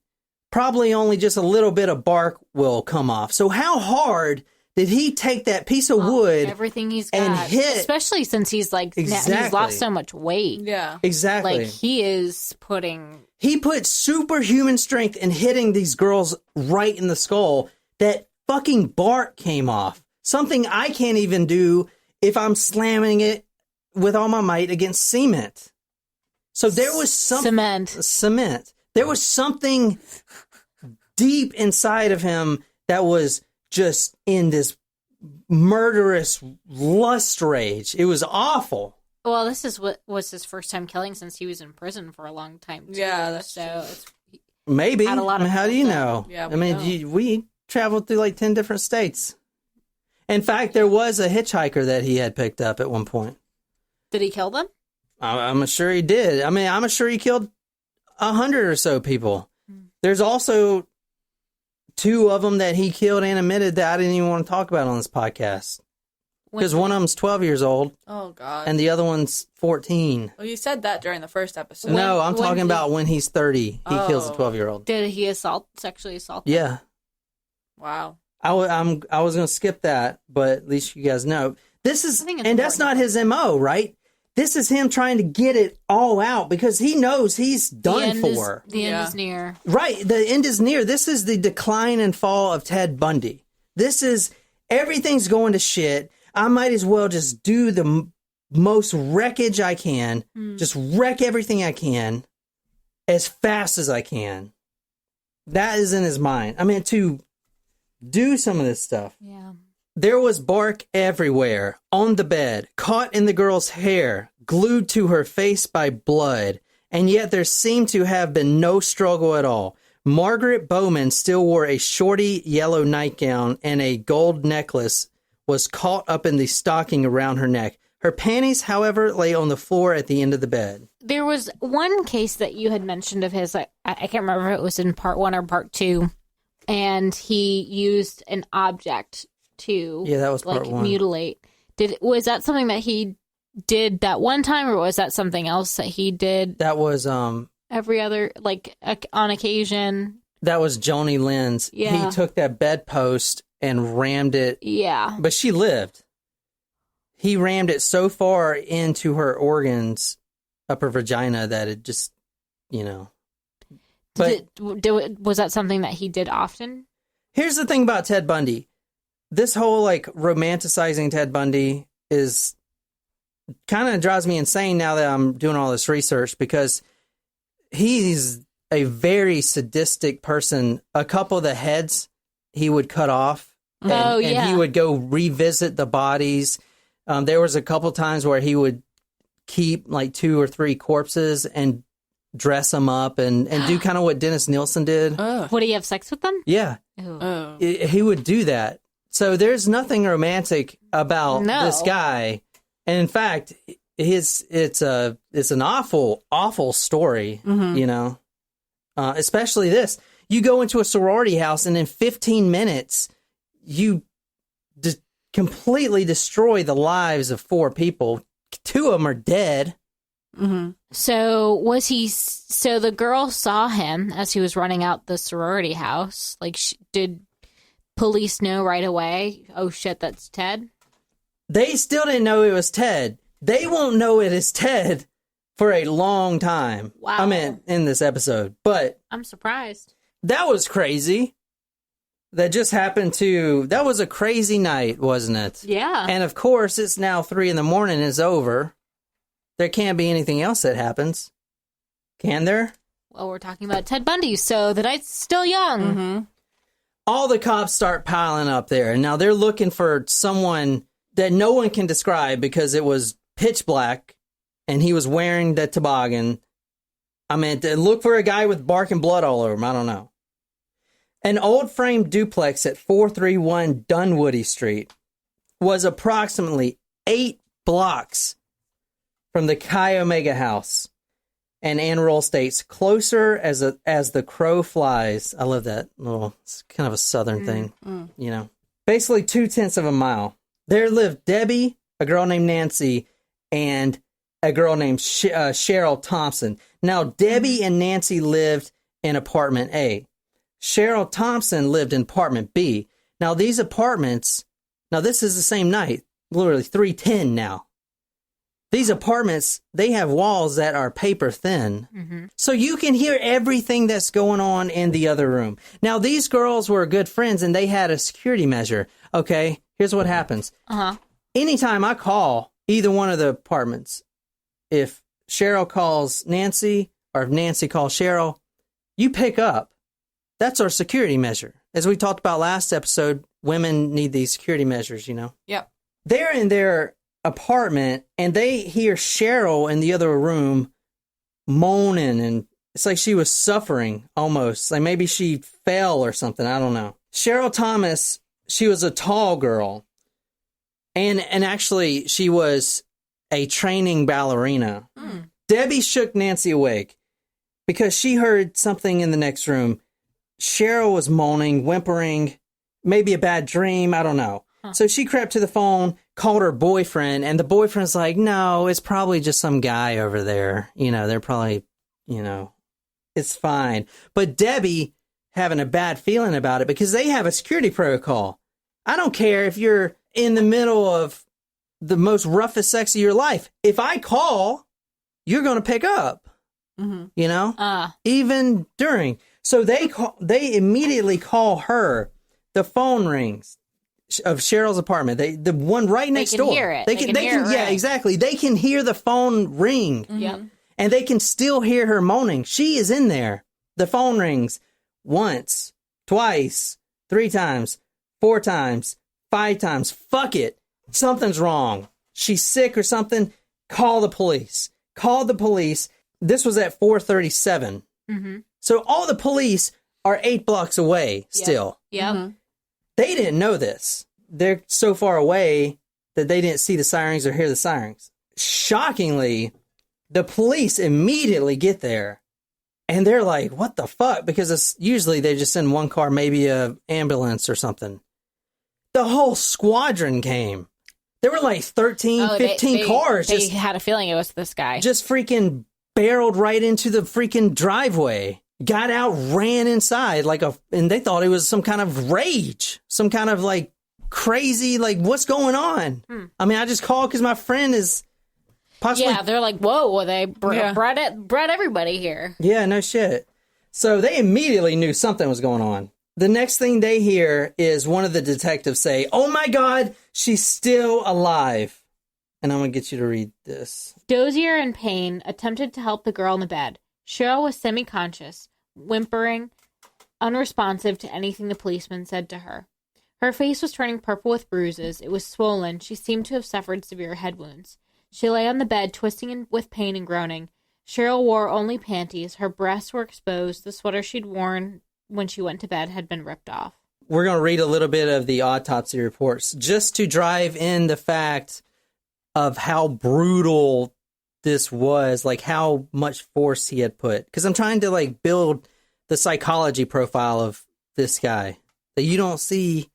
probably only just a little bit of bark will come off. So how hard did he take that piece of wood, everything he's got, and hit? Especially since he's like he's lost so much weight. Yeah, exactly. Like he put superhuman strength in hitting these girls right in the skull. That fucking bark came off. Something I can't even do if I'm slamming it with all my might against cement. So there was cement. There was something deep inside of him that was just in this murderous lust rage. It was awful. Well, this is what was his first time killing since he was in prison for a long time, too. Yeah, that's so it's maybe. had a lot of How do you people know? Yeah, I mean, we traveled through like 10 different states. In fact, there was a hitchhiker that he had picked up at one point. Did he kill them? I'm sure he did. I mean, I'm sure he killed 100 or so people. There's also 2 of them that he killed and admitted that I didn't even want to talk about on this podcast. Because one of them's 12 years old. Oh, God. And the other one's 14. Well, you said that during the first episode. No, I'm talking about when he's 30. He kills a Oh. 12-year-old. Did he sexually assault them? Yeah. Wow. I was going to skip that, but at least you guys know. This is, I think it's and that's not his MO, right? This is him trying to get it all out because he knows he's done for. The end is near. Right. The end is near. This is the decline and fall of Ted Bundy. This is, everything's going to shit. I might as well just do the most wreckage I can. Just wreck everything I can as fast as I can. That is in his mind. I mean, to do some of this stuff. Yeah. There was bark everywhere, on the bed, caught in the girl's hair, glued to her face by blood, and yet there seemed to have been no struggle at all. Margaret Bowman still wore a shorty yellow nightgown, and a gold necklace was caught up in the stocking around her neck. Her panties, however, lay on the floor at the end of the bed. There was one case that you had mentioned of his, I can't remember if it was in part 1 or part 2, and he used an object to Yeah, that was part 1. mutilate. Was that something that he did that one time, or was that something else that he did That was every other, on occasion? that was Joni Lynn's. Yeah. He took that bedpost and rammed it, Yeah. but she lived. He rammed it so far into her organs, up her vagina, that it just, But Was that something that he did often? here's the thing about Ted Bundy. This whole romanticizing Ted Bundy is kind of drives me insane now that I'm doing all this research, because he's a very sadistic person. A couple of the heads he would cut off, and he would go revisit the bodies. There was a couple times where he would keep 2 or 3 corpses and dress them up and do kind of what Dennis Nielsen did. Would he have sex with them? Yeah. Ooh. He would do that. So there's nothing romantic about No. this guy. And in fact, it's an awful story, especially this. You go into a sorority house and in 15 minutes, you completely destroy the lives of 4 people. 2 of them are dead. Mm-hmm. So so the girl saw him as he was running out the sorority house. Did police know right away? Oh shit, that's Ted? They still didn't know it was Ted. They won't know it is Ted for a long time. Wow. I mean, in this episode. But I'm surprised. that was crazy. That just happened that was a crazy night, wasn't it? Yeah. And of course, it's now 3 a.m. and it's over. There can't be anything else that happens. Can there? Well, we're talking about Ted Bundy, so the night's still young. Mm-hmm. All the cops start piling up there. Now they're looking for someone that no one can describe because it was pitch black and he was wearing the toboggan. I mean, to look for a guy with bark and blood all over him. I don't know. An old frame duplex at 431 Dunwoody Street was approximately 8 blocks from the Chi Omega house and Ann Roll Estates, closer as the crow flies. I love that little, it's kind of a southern thing, Basically 0.2 of a mile. There lived Debbie, a girl named Nancy, and a girl named Cheryl Thompson. Now, Debbie and Nancy lived in apartment A. Cheryl Thompson lived in apartment B. Now, these apartments, this is the same night, literally 310 now. These apartments, they have walls that are paper thin. Mm-hmm. So you can hear everything that's going on in the other room. Now, these girls were good friends and they had a security measure. Okay, here's what happens. Anytime I call either one of the apartments, if Cheryl calls Nancy or if Nancy calls Cheryl, you pick up. That's our security measure. As we talked about last episode, women need these security measures, you know? Yep. They're in their apartment and they hear Cheryl in the other room moaning, and it's like she was suffering almost. Like maybe she fell or something. I don't know. Cheryl Thomas, she was a tall girl. And actually, she was a training ballerina. Mm. Debbie shook Nancy awake because she heard something in the next room. Cheryl was moaning, whimpering, maybe a bad dream. I don't know. Huh. So she crept to the phone, called her boyfriend, and the boyfriend's like, no, it's probably just some guy over there. You know, they're probably, you know, it's fine. But Debbie having a bad feeling about it because they have a security protocol. I don't care if you're in the middle of the most roughest sex of your life. If I call, you're going to pick up, you know, even during. So they immediately call her. The phone rings of Cheryl's apartment. The one right next door. They can hear it. Yeah, exactly. They can hear the phone ring. Mm-hmm. And they can still hear her moaning. She is in there. The phone rings once, twice, 3 times, 4 times, 5 times. Fuck it. Something's wrong. She's sick or something. Call the police. Call the police. This was at 4:37. Mm-hmm. So all the police are 8 blocks away still. Yep. Mm-hmm. They didn't know this. They're so far away that they didn't see the sirens or hear the sirens. Shockingly, the police immediately get there. And they're like, what the fuck? Because usually they just send one car, maybe a ambulance or something. The whole squadron came. There were like 13, 15 cars. They had a feeling it was this guy. Just freaking barreled right into the freaking driveway. Got out, ran inside and they thought it was some kind of rage. Some kind of like crazy, like what's going on? I mean, I just called because my friend is possibly. Yeah, they're like, whoa, well, they brought everybody here. Yeah, no shit. So they immediately knew something was going on. The next thing they hear is one of the detectives say, oh my God, she's still alive. And I'm going to get you to read this. Dozier in pain attempted to help the girl in the bed. Cheryl was semi-conscious, whimpering, unresponsive to anything the policeman said to her. Her face was turning purple with bruises. It was swollen. She seemed to have suffered severe head wounds. She lay on the bed, twisting with pain and groaning. Cheryl wore only panties. Her breasts were exposed. The sweater she'd worn when she went to bed had been ripped off. We're going to read a little bit of the autopsy reports just to drive in the fact of how brutal this was, like how much force he had put. Because I'm trying to like build the psychology profile of this guy that you don't see,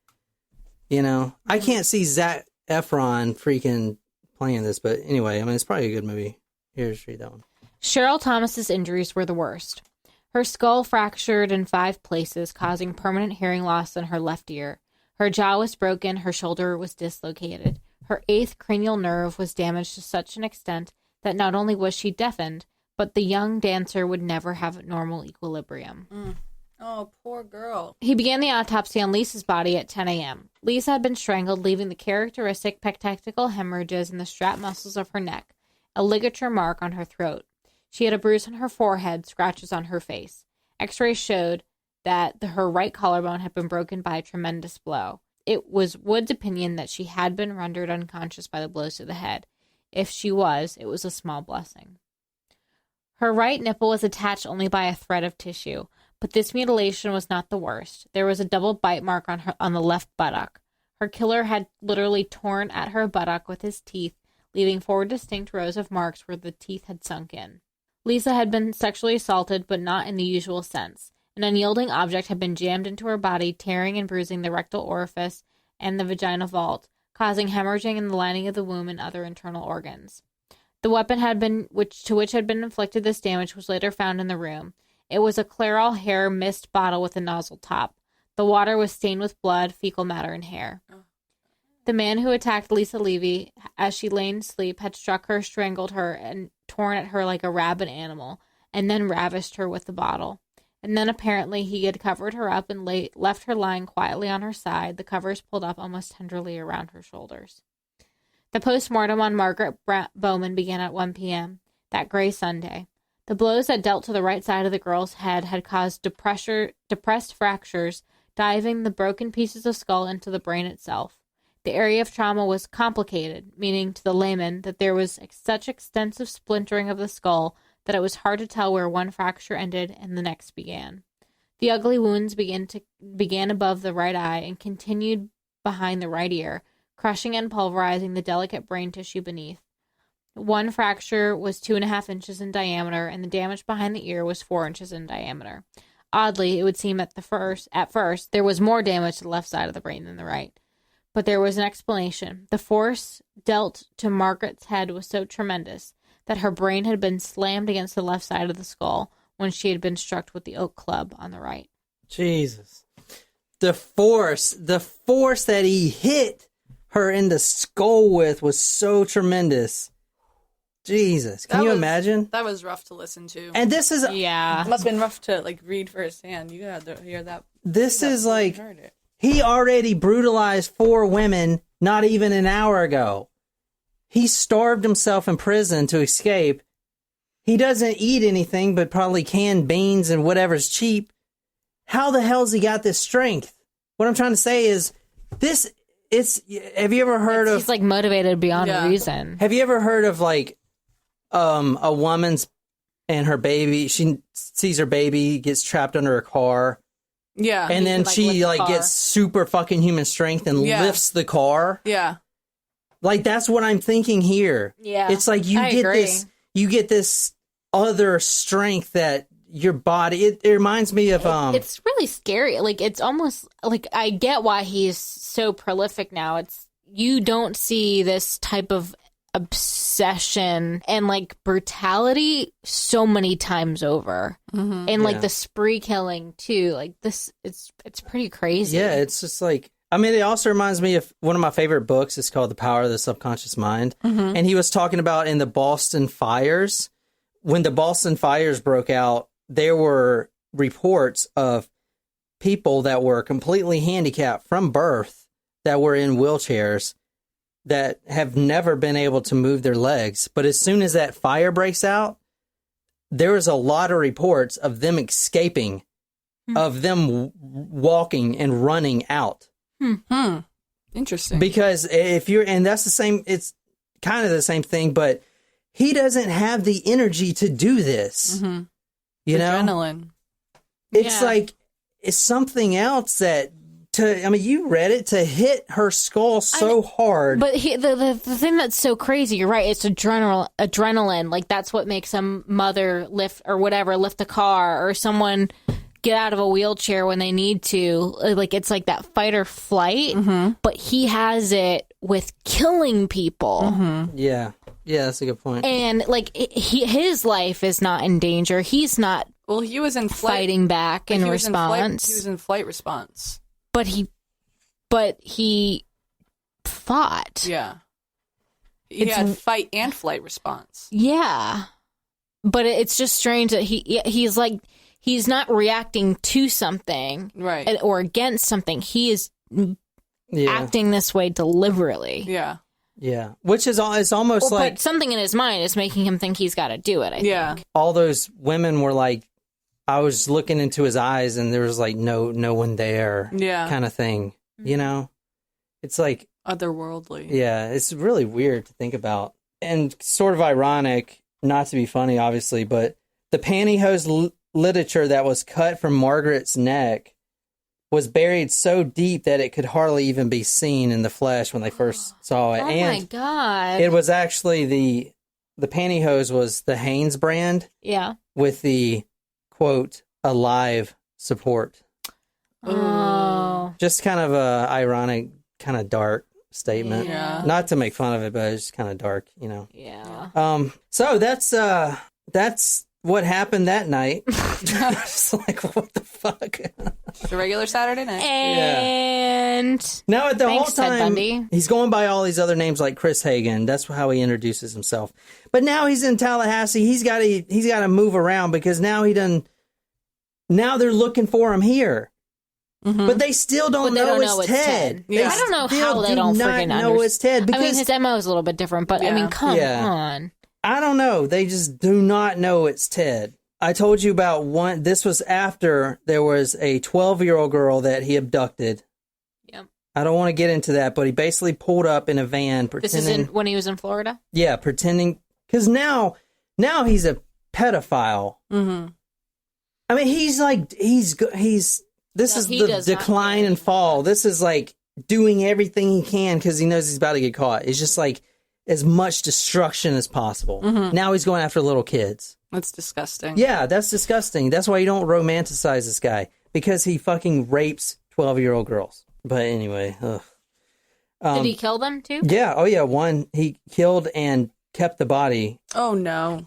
you know. I can't see Zac Efron freaking playing this, but anyway, I mean, it's probably a good movie. Here's read that one. Cheryl Thomas's injuries were the worst. Her skull fractured in 5 places, causing permanent hearing loss in her left ear. Her jaw was broken, her shoulder was dislocated. Her 8th cranial nerve was damaged to such an extent that not only was she deafened, but the young dancer would never have normal equilibrium. Oh, poor girl. He began the autopsy on Lisa's body at 10 a.m. Lisa had been strangled, leaving the characteristic petechical hemorrhages in the strap muscles of her neck, a ligature mark on her throat. She had a bruise on her forehead, scratches on her face. X-rays showed that her right collarbone had been broken by a tremendous blow. It was Wood's opinion that she had been rendered unconscious by the blows to the head. If she was, it was a small blessing. Her right nipple was attached only by a thread of tissue, but this mutilation was not the worst. There was a double bite mark on the left buttock. Her killer had literally torn at her buttock with his teeth, leaving 4 distinct rows of marks where the teeth had sunk in. Lisa had been sexually assaulted, but not in the usual sense. An unyielding object had been jammed into her body, tearing and bruising the rectal orifice and the vaginal vault, causing hemorrhaging in the lining of the womb and other internal organs. The weapon to which had been inflicted this damage was later found in the room. It was a Clairol hair mist bottle with a nozzle top. The water was stained with blood, fecal matter, and hair. The man who attacked Lisa Levy as she lay in sleep had struck her, strangled her, and torn at her like a rabid animal, and then ravished her with the bottle. And then apparently he had covered her up and left her lying quietly on her side, the covers pulled up almost tenderly around her shoulders. The post-mortem on Margaret Bowman began at 1 p.m. that gray Sunday. The blows that dealt to the right side of the girl's head had caused depressed fractures diving the broken pieces of skull into the brain itself. The area of trauma was complicated, meaning to the layman that there was such extensive splintering of the skull that it was hard to tell where one fracture ended and the next began. The ugly wounds began above the right eye and continued behind the right ear, crushing and pulverizing the delicate brain tissue beneath. One fracture was 2.5 inches in diameter, and the damage behind the ear was 4 inches in diameter. Oddly, it would seem at first, there was more damage to the left side of the brain than the right. But there was an explanation. The force dealt to Margaret's head was so tremendous that her brain had been slammed against the left side of the skull when she had been struck with the oak club on the right. Jesus. The force that he hit her in the skull with was so tremendous. Jesus. Can you imagine? That was rough to listen to. And this is... Yeah. It must have been rough to, like, read firsthand. You had to hear that. This is like... He already brutalized 4 women not even an hour ago. He starved himself in prison to escape. He doesn't eat anything but probably canned beans and whatever's cheap. How the hell's he got this strength? What I'm trying to say is, have you ever heard of... He's like motivated beyond reason. Have you ever heard of like a woman's and her baby, she sees her baby gets trapped under a car. Yeah. And then she like gets super fucking human strength and lifts the car. Yeah. Like that's what I'm thinking here. Yeah. It's like you get this other strength that your body, it reminds me of it's really scary. Like it's almost like I get why he's so prolific now. It's you don't see this type of obsession and like brutality so many times over. Mm-hmm. And like the spree killing too. Like this it's pretty crazy. Yeah, it's just like I mean, it also reminds me of one of my favorite books. It's called The Power of the Subconscious Mind. Mm-hmm. And he was talking about in the Boston fires, when the Boston fires broke out, there were reports of people that were completely handicapped from birth that were in wheelchairs that have never been able to move their legs. But as soon as that fire breaks out, there is a lot of reports of them escaping, of them walking and running out. Interesting. Because if you're, and that's the same, it's kind of the same thing, but he doesn't have the energy to do this. Mm-hmm. You know? Adrenaline. It's like, it's something else that, I mean, you read it, to hit her skull so hard. But the thing that's so crazy, you're right, it's adrenaline. Like, that's what makes a mother lift a car, or someone get out of a wheelchair when they need to. Like, it's like that fight or flight, but he has it with killing people. Mm-hmm. Yeah, that's a good point. And, like, his life is not in danger. He's not he was in flight, fighting back in response. He was in flight response. But he fought. Yeah. He had fight and flight response. Yeah. But it's just strange that he's like, he's not reacting to something. Right. Or against something. He is acting this way deliberately. Yeah. Yeah. Which is almost like... But something in his mind is making him think he's got to do it, I think. All those women were like, I was looking into his eyes and there was like no one there kind of thing, you know? It's like... otherworldly. Yeah, it's really weird to think about. And sort of ironic, not to be funny, obviously, but the pantyhose literature that was cut from Margaret's neck was buried so deep that it could hardly even be seen in the flesh when they first saw it. Oh and my God. It was actually the pantyhose was the Hanes brand. Yeah. With the... quote, alive support. Oh. Just kind of a ironic, kind of dark statement. Yeah. Not to make fun of it, but it's just kind of dark, you know. Yeah. So that's what happened that night. Just like, what the fuck? The regular Saturday night. And now at the thanks, whole time, Bundy. he's going by all these other names like Chris Hagen. That's how he introduces himself. But now he's in Tallahassee. He's got to move around because now now they're looking for him here. Mm-hmm. But they still don't know it's Ted. Yeah. I don't know how they don't freaking know it's Ted. Because, I mean, his MO is a little bit different, but I mean, come on. I don't know. They just do not know it's Ted. I told you about one. This was after there was a 12-year-old girl that he abducted. Yep. I don't want to get into that, but he basically pulled up in a van pretending. This is when he was in Florida? Yeah, pretending. Because now he's a pedophile. Mm-hmm. I mean, he's this is the decline and fall. This is like doing everything he can because he knows he's about to get caught. It's just like as much destruction as possible. Mm-hmm. Now he's going after little kids. That's disgusting. Yeah, that's disgusting. That's why you don't romanticize this guy, because he fucking rapes 12-year-old girls. But anyway, ugh. Did he kill them too? Yeah. Oh yeah. One, he killed and kept the body. Oh no.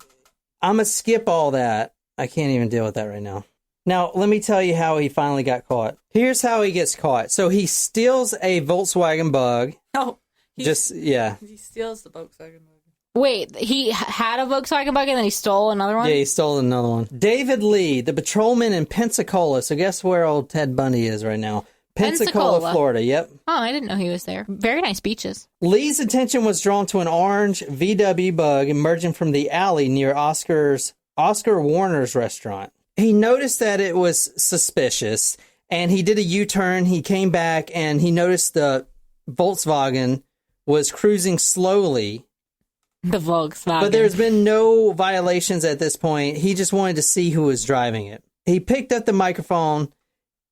I'm gonna skip all that. I can't even deal with that right now. Now, let me tell you how he finally got caught. Here's how he gets caught. So he steals a Volkswagen Bug. Oh, He steals the Volkswagen Bug. Wait, he had a Volkswagen Bug and then he stole another one? Yeah, he stole another one. David Lee, the patrolman in Pensacola. So guess where old Ted Bundy is right now? Pensacola, Florida. Yep. Oh, I didn't know he was there. Very nice beaches. Lee's attention was drawn to an orange VW Bug emerging from the alley near Oscar Warner's restaurant. He noticed that it was suspicious, and he did a U-turn. He came back, and he noticed the Volkswagen was cruising slowly. The Volkswagen. But there's been no violations at this point. He just wanted to see who was driving it. He picked up the microphone,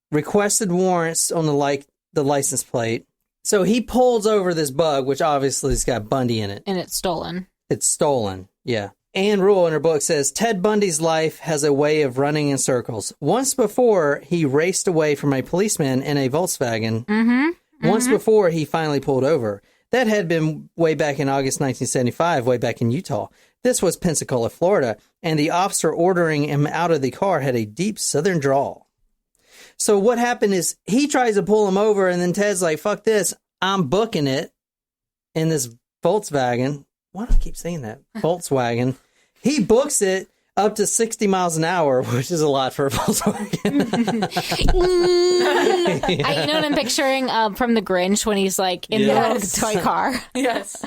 requested warrants on the license plate. So he pulls over this Bug, which obviously has got Bundy in it. And it's stolen. It's stolen, yeah. Anne Rule in her book says, Ted Bundy's life has a way of running in circles. Once before, he raced away from a policeman in a Volkswagen. Mm-hmm. Once before, he finally pulled over. That had been way back in August 1975, way back in Utah. This was Pensacola, Florida, and the officer ordering him out of the car had a deep southern drawl. So what happened is he tries to pull him over, and then Ted's like, fuck this, I'm booking it in this Volkswagen. Why do I keep saying that? Volkswagen. He books it up to 60 miles an hour, which is a lot for a Volkswagen. You know what I'm picturing from The Grinch when he's like in the little toy car? Yes.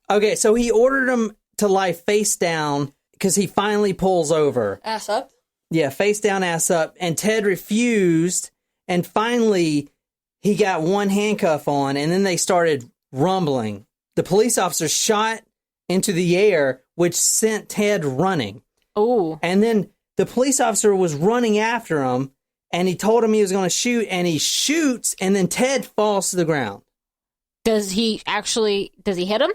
Okay, so he ordered him to lie face down because he finally pulls over. Ass up? Yeah, face down, ass up. And Ted refused. And finally, he got one handcuff on, and then they started rumbling. The police officer shot into the air, which sent Ted running. Oh. And then the police officer was running after him, and he told him he was going to shoot, and he shoots, and then Ted falls to the ground. Does he hit him?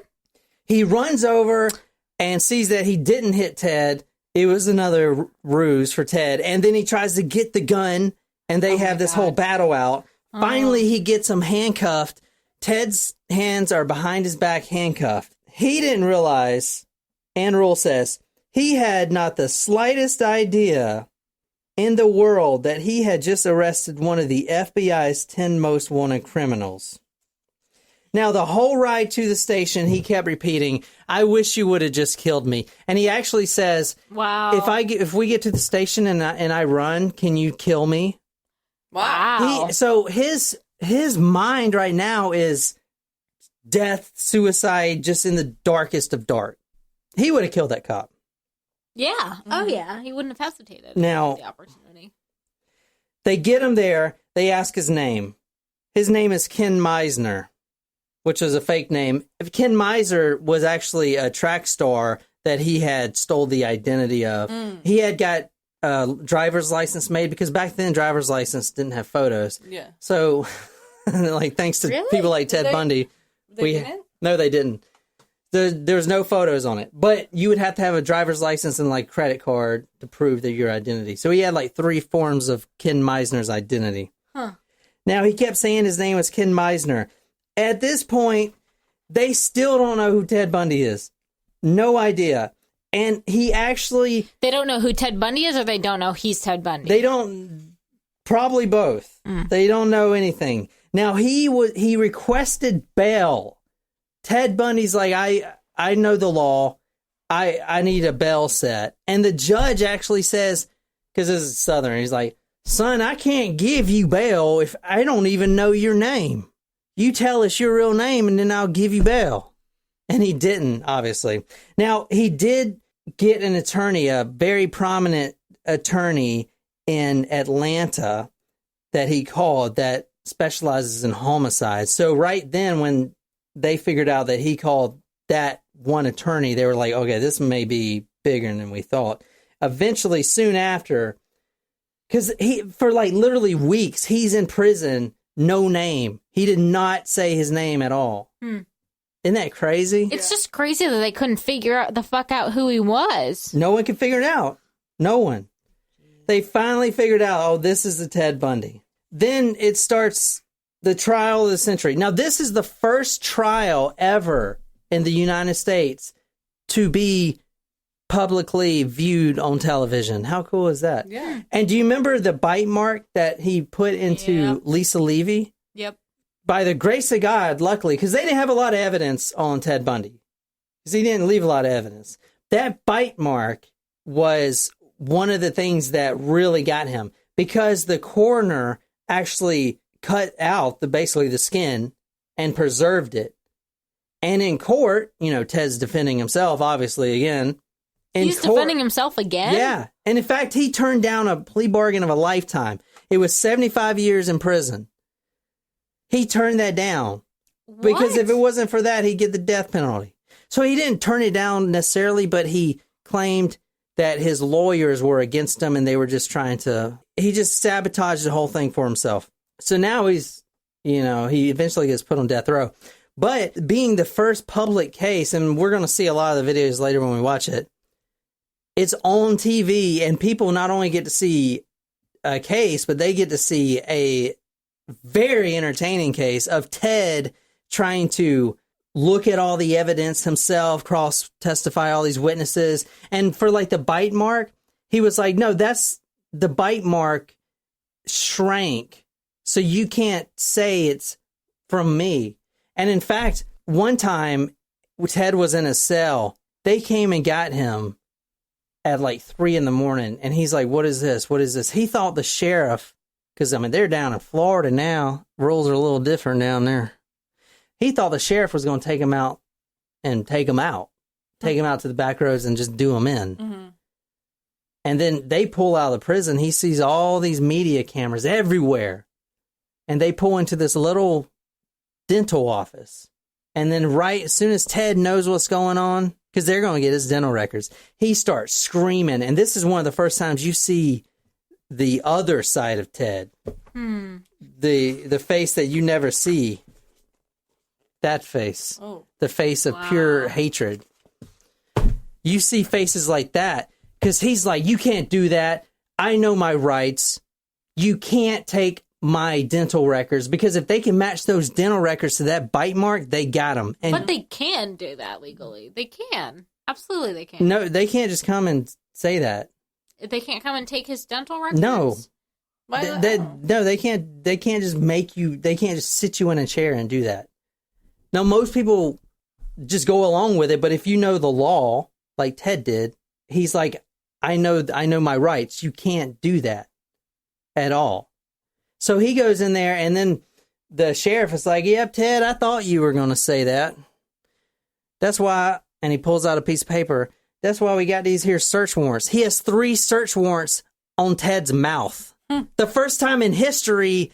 He runs over and sees that he didn't hit Ted. It was another ruse for Ted. And then he tries to get the gun, and they have this whole battle out. Finally, he gets him handcuffed. Ted's hands are behind his back, handcuffed. He didn't realize, Ann Rule says, he had not the slightest idea in the world that he had just arrested one of the FBI's 10 most wanted criminals. Now, the whole ride to the station, he kept repeating, I wish you would have just killed me. And he actually says, wow, if we get to the station and I run, can you kill me? Wow. So his mind right now is death, suicide, just in the darkest of dark. He would have killed that cop. Yeah. Mm-hmm. Oh, yeah. He wouldn't have hesitated. Now, the opportunity. They get him there. They ask his name. His name is Ken Meisner, which was a fake name. Ken Meisner was actually a track star that he had stole the identity of. He had got driver's license made because back then driver's license didn't have photos. Yeah. So, like, thanks to people like Ted Bundy, no, they didn't. There's no photos on it, but you would have to have a driver's license and like credit card to prove that your identity. So he had like 3 forms of Ken Meisner's identity. Huh. Now he kept saying his name was Ken Meisner. At this point, they still don't know who Ted Bundy is. No idea. And he actually... They don't know who Ted Bundy is, or they don't know he's Ted Bundy? They don't... Probably both. They don't know anything. Now, he requested bail. Ted Bundy's like, I know the law. I need a bail set. And the judge actually says, because this is Southern, he's like, son, I can't give you bail if I don't even know your name. You tell us your real name and then I'll give you bail. And he didn't, obviously. Now, he did get an attorney, a very prominent attorney in Atlanta that he called that specializes in homicide. So right then when they figured out that he called that one attorney, they were like, okay, this may be bigger than we thought. Eventually, soon after, because for like literally weeks, he's in prison, no name. He did not say his name at all. Isn't that crazy? It's just crazy that they couldn't figure out who he was. No one could figure it out. No one. They finally figured out, oh, this is the Ted Bundy. Then it starts the trial of the century. Now, this is the first trial ever in the United States to be publicly viewed on television. How cool is that? Yeah. And do you remember the bite mark that he put into Lisa Levy? Yep. By the grace of God, luckily, because they didn't have a lot of evidence on Ted Bundy. Because he didn't leave a lot of evidence. That bite mark was one of the things that really got him. Because the coroner actually cut out basically the skin and preserved it. And in court, Ted's defending himself, obviously, again. He's defending himself again? Yeah. And in fact, he turned down a plea bargain of a lifetime. It was 75 years in prison. He turned that down. What? Because if it wasn't for that, he'd get the death penalty. So he didn't turn it down necessarily, but he claimed that his lawyers were against him and they were just he just sabotaged the whole thing for himself. So now he's, he eventually gets put on death row. But being the first public case, and we're going to see a lot of the videos later when we watch it, it's on TV and people not only get to see a case, but they get to see a very entertaining case of Ted trying to look at all the evidence himself, cross-testify all these witnesses. And for like the bite mark, he was like, no, that's the bite mark shrank. So you can't say it's from me. And in fact, one time Ted was in a cell. They came and got him at like 3 a.m. and he's like, what is this? What is this? He thought the sheriff, because they're down in Florida now. Rules are a little different down there. He thought the sheriff was going to take him out and take him out to the back roads and just do him in. Mm-hmm. And then they pull out of the prison. He sees all these media cameras everywhere. And they pull into this little dental office. And then right as soon as Ted knows what's going on, because they're going to get his dental records, he starts screaming. And this is one of the first times you see the other side of Ted. The face that you never see. That face. Oh. The face of pure hatred. You see faces like that. Because he's like, you can't do that. I know my rights. You can't take my dental records. Because if they can match those dental records to that bite mark, they got them. But they can do that legally. They can. Absolutely they can. No, they can't just come and say that. They can't come and take his dental records? No. No, they can't. They can't just make you. They can't just sit you in a chair and do that. Now, most people just go along with it. But if you know the law, like Ted did, he's like, I know my rights. You can't do that at all. So he goes in there, and then the sheriff is like, yep, Ted, I thought you were going to say that. That's why, and he pulls out a piece of paper. That's why we got these here search warrants. He has 3 search warrants on Ted's mouth. The first time in history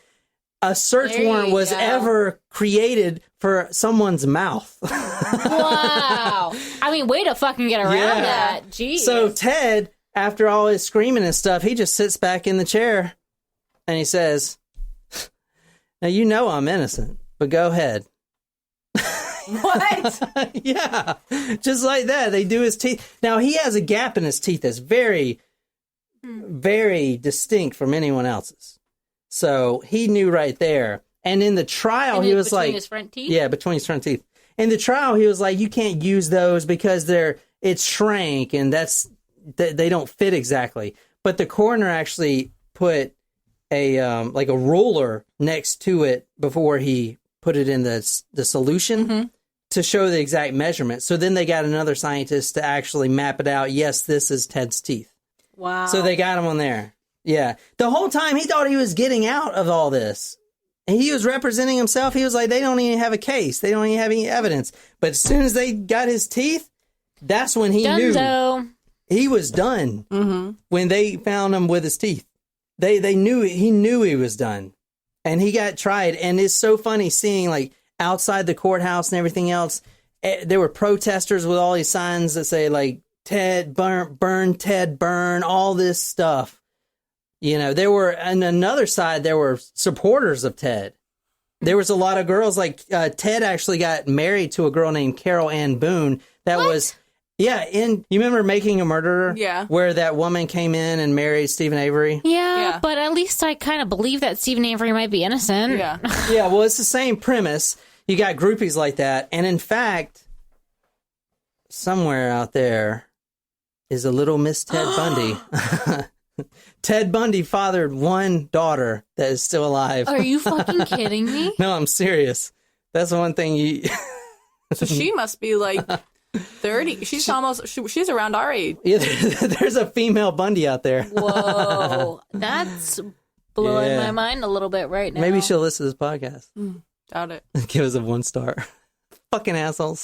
a search warrant was ever created for someone's mouth. Wow. I mean, way to fucking get around that. Jeez. So Ted, after all his screaming and stuff, he just sits back in the chair and he says, now you know I'm innocent, but go ahead. What? Yeah. Just like that. They do his teeth. Now he has a gap in his teeth that's very, very distinct from anyone else's. So he knew right there. And in the trial, he was like, between his front teeth? Yeah, between his front teeth. In the trial, he was like, you can't use those because it's shrank and they don't fit exactly. But the coroner actually put a ruler next to it before he put it in the solution to show the exact measurement. So then they got another scientist to actually map it out. Yes, this is Ted's teeth. Wow. So they got him on there. Yeah. The whole time he thought he was getting out of all this. And he was representing himself. He was like, they don't even have a case. They don't even have any evidence. But as soon as they got his teeth, that's when he knew. he was done when they found him with his teeth. They knew he was done, and he got tried. And it's so funny seeing like outside the courthouse and everything else. There were protesters with all these signs that say like Ted burn, Ted burn, all this stuff. You know, there were on another side there were supporters of Ted. There was a lot of girls like Ted actually got married to a girl named Carol Ann Boone. That was. Yeah, you remember Making a Murderer? Yeah. Where that woman came in and married Stephen Avery? Yeah, but at least I kind of believe that Stephen Avery might be innocent. Yeah. Yeah, well, it's the same premise. You got groupies like that. And in fact, somewhere out there is a little Miss Ted Bundy. Ted Bundy fathered one daughter that is still alive. Are you fucking kidding me? No, I'm serious. That's the one thing you... So she must be like... 30. She's she's around our age. Yeah, there's a female Bundy out there. Whoa. That's blowing my mind a little bit right now. Maybe she'll listen to this podcast. Doubt it. Give us a 1 star. Fucking assholes.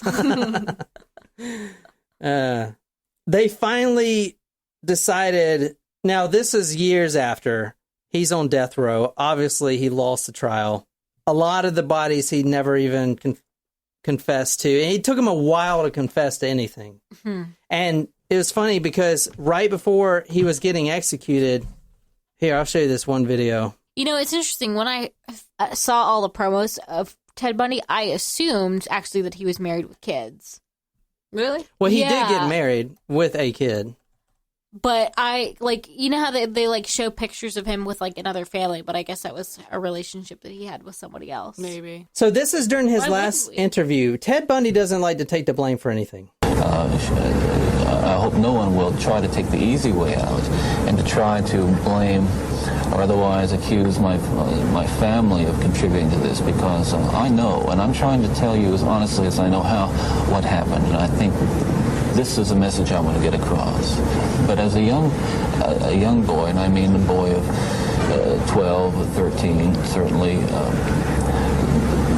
They finally decided. Now, this is years after he's on death row. Obviously, he lost the trial. A lot of the bodies he never even confessed to. And it took him a while to confess to anything. And it was funny because right before he was getting executed, here, I'll show you this one video. You know, it's interesting. When I saw all the promos of Ted Bundy, I assumed actually that he was married with kids. Really? Well, he did get married with a kid. But I, like, you know how they like, show pictures of him with, like, another family, but I guess that was a relationship that he had with somebody else. Maybe. So this is during his last interview. Ted Bundy doesn't like to take the blame for anything. I hope no one will try to take the easy way out and to try to blame or otherwise accuse my family of contributing to this, because I know, and I'm trying to tell you as honestly as I know what happened, and I think this is a message I want to get across. But as a young boy, and I mean a boy of 12 or 13, certainly,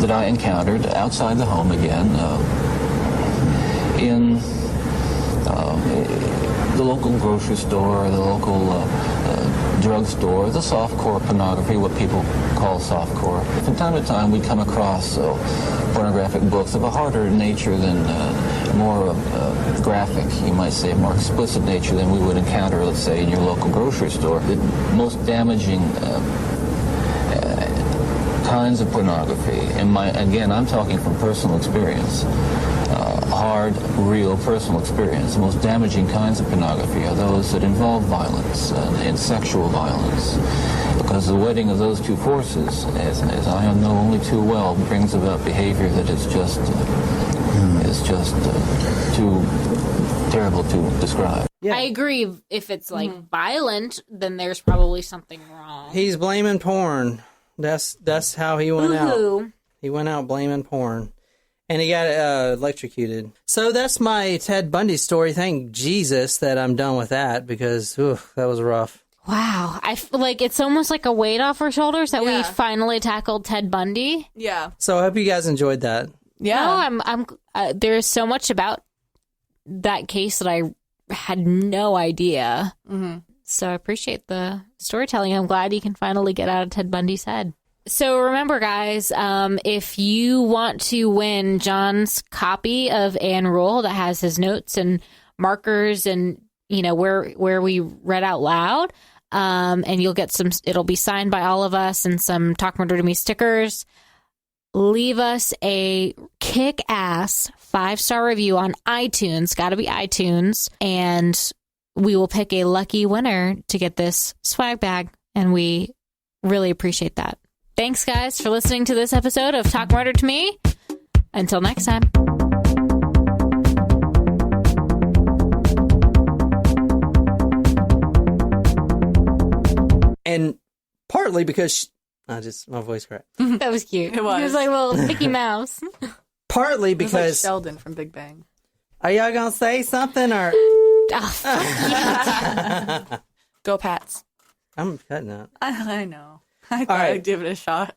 that I encountered outside the home again, in the local grocery store, the local drugstore, the softcore pornography, what people call softcore. From time to time, we come across pornographic books of a harder nature than more graphic, you might say, more explicit nature than we would encounter, let's say, in your local grocery store. The most damaging kinds of pornography, again, I'm talking from personal experience, hard, real personal experience. The most damaging kinds of pornography are those that involve violence and sexual violence, because the wedding of those two forces, as I know only too well, brings about behavior that is just too terrible to describe. Yeah. I agree. If it's like violent, then there's probably something wrong. He's blaming porn. That's how he went out. He went out blaming porn. And he got electrocuted. So that's my Ted Bundy story. Thank Jesus that I'm done with that, because that was rough. Wow. I feel like it's almost like a weight off our shoulders that we finally tackled Ted Bundy. Yeah. So I hope you guys enjoyed that. Yeah. No, there is so much about that case that I had no idea. Mm-hmm. So I appreciate the storytelling. I'm glad you can finally get out of Ted Bundy's head. So remember, guys, if you want to win John's copy of Anne Rule that has his notes and markers and, you know, where we read out loud, and you'll get it'll be signed by all of us and some Talk Murder to Me stickers, leave us a kick-ass 5-star review on iTunes. Got to be iTunes. And we will pick a lucky winner to get this swag bag. And we really appreciate that. Thanks, guys, for listening to this episode of Talk Murder to Me. Until next time. And partly because my voice cracked. That was cute. It was. He was like a little Mickey Mouse. Partly because like Sheldon from Big Bang. Are y'all gonna say something or? Go Pats. I'm cutting that. I know. I thought I'd give it a shot.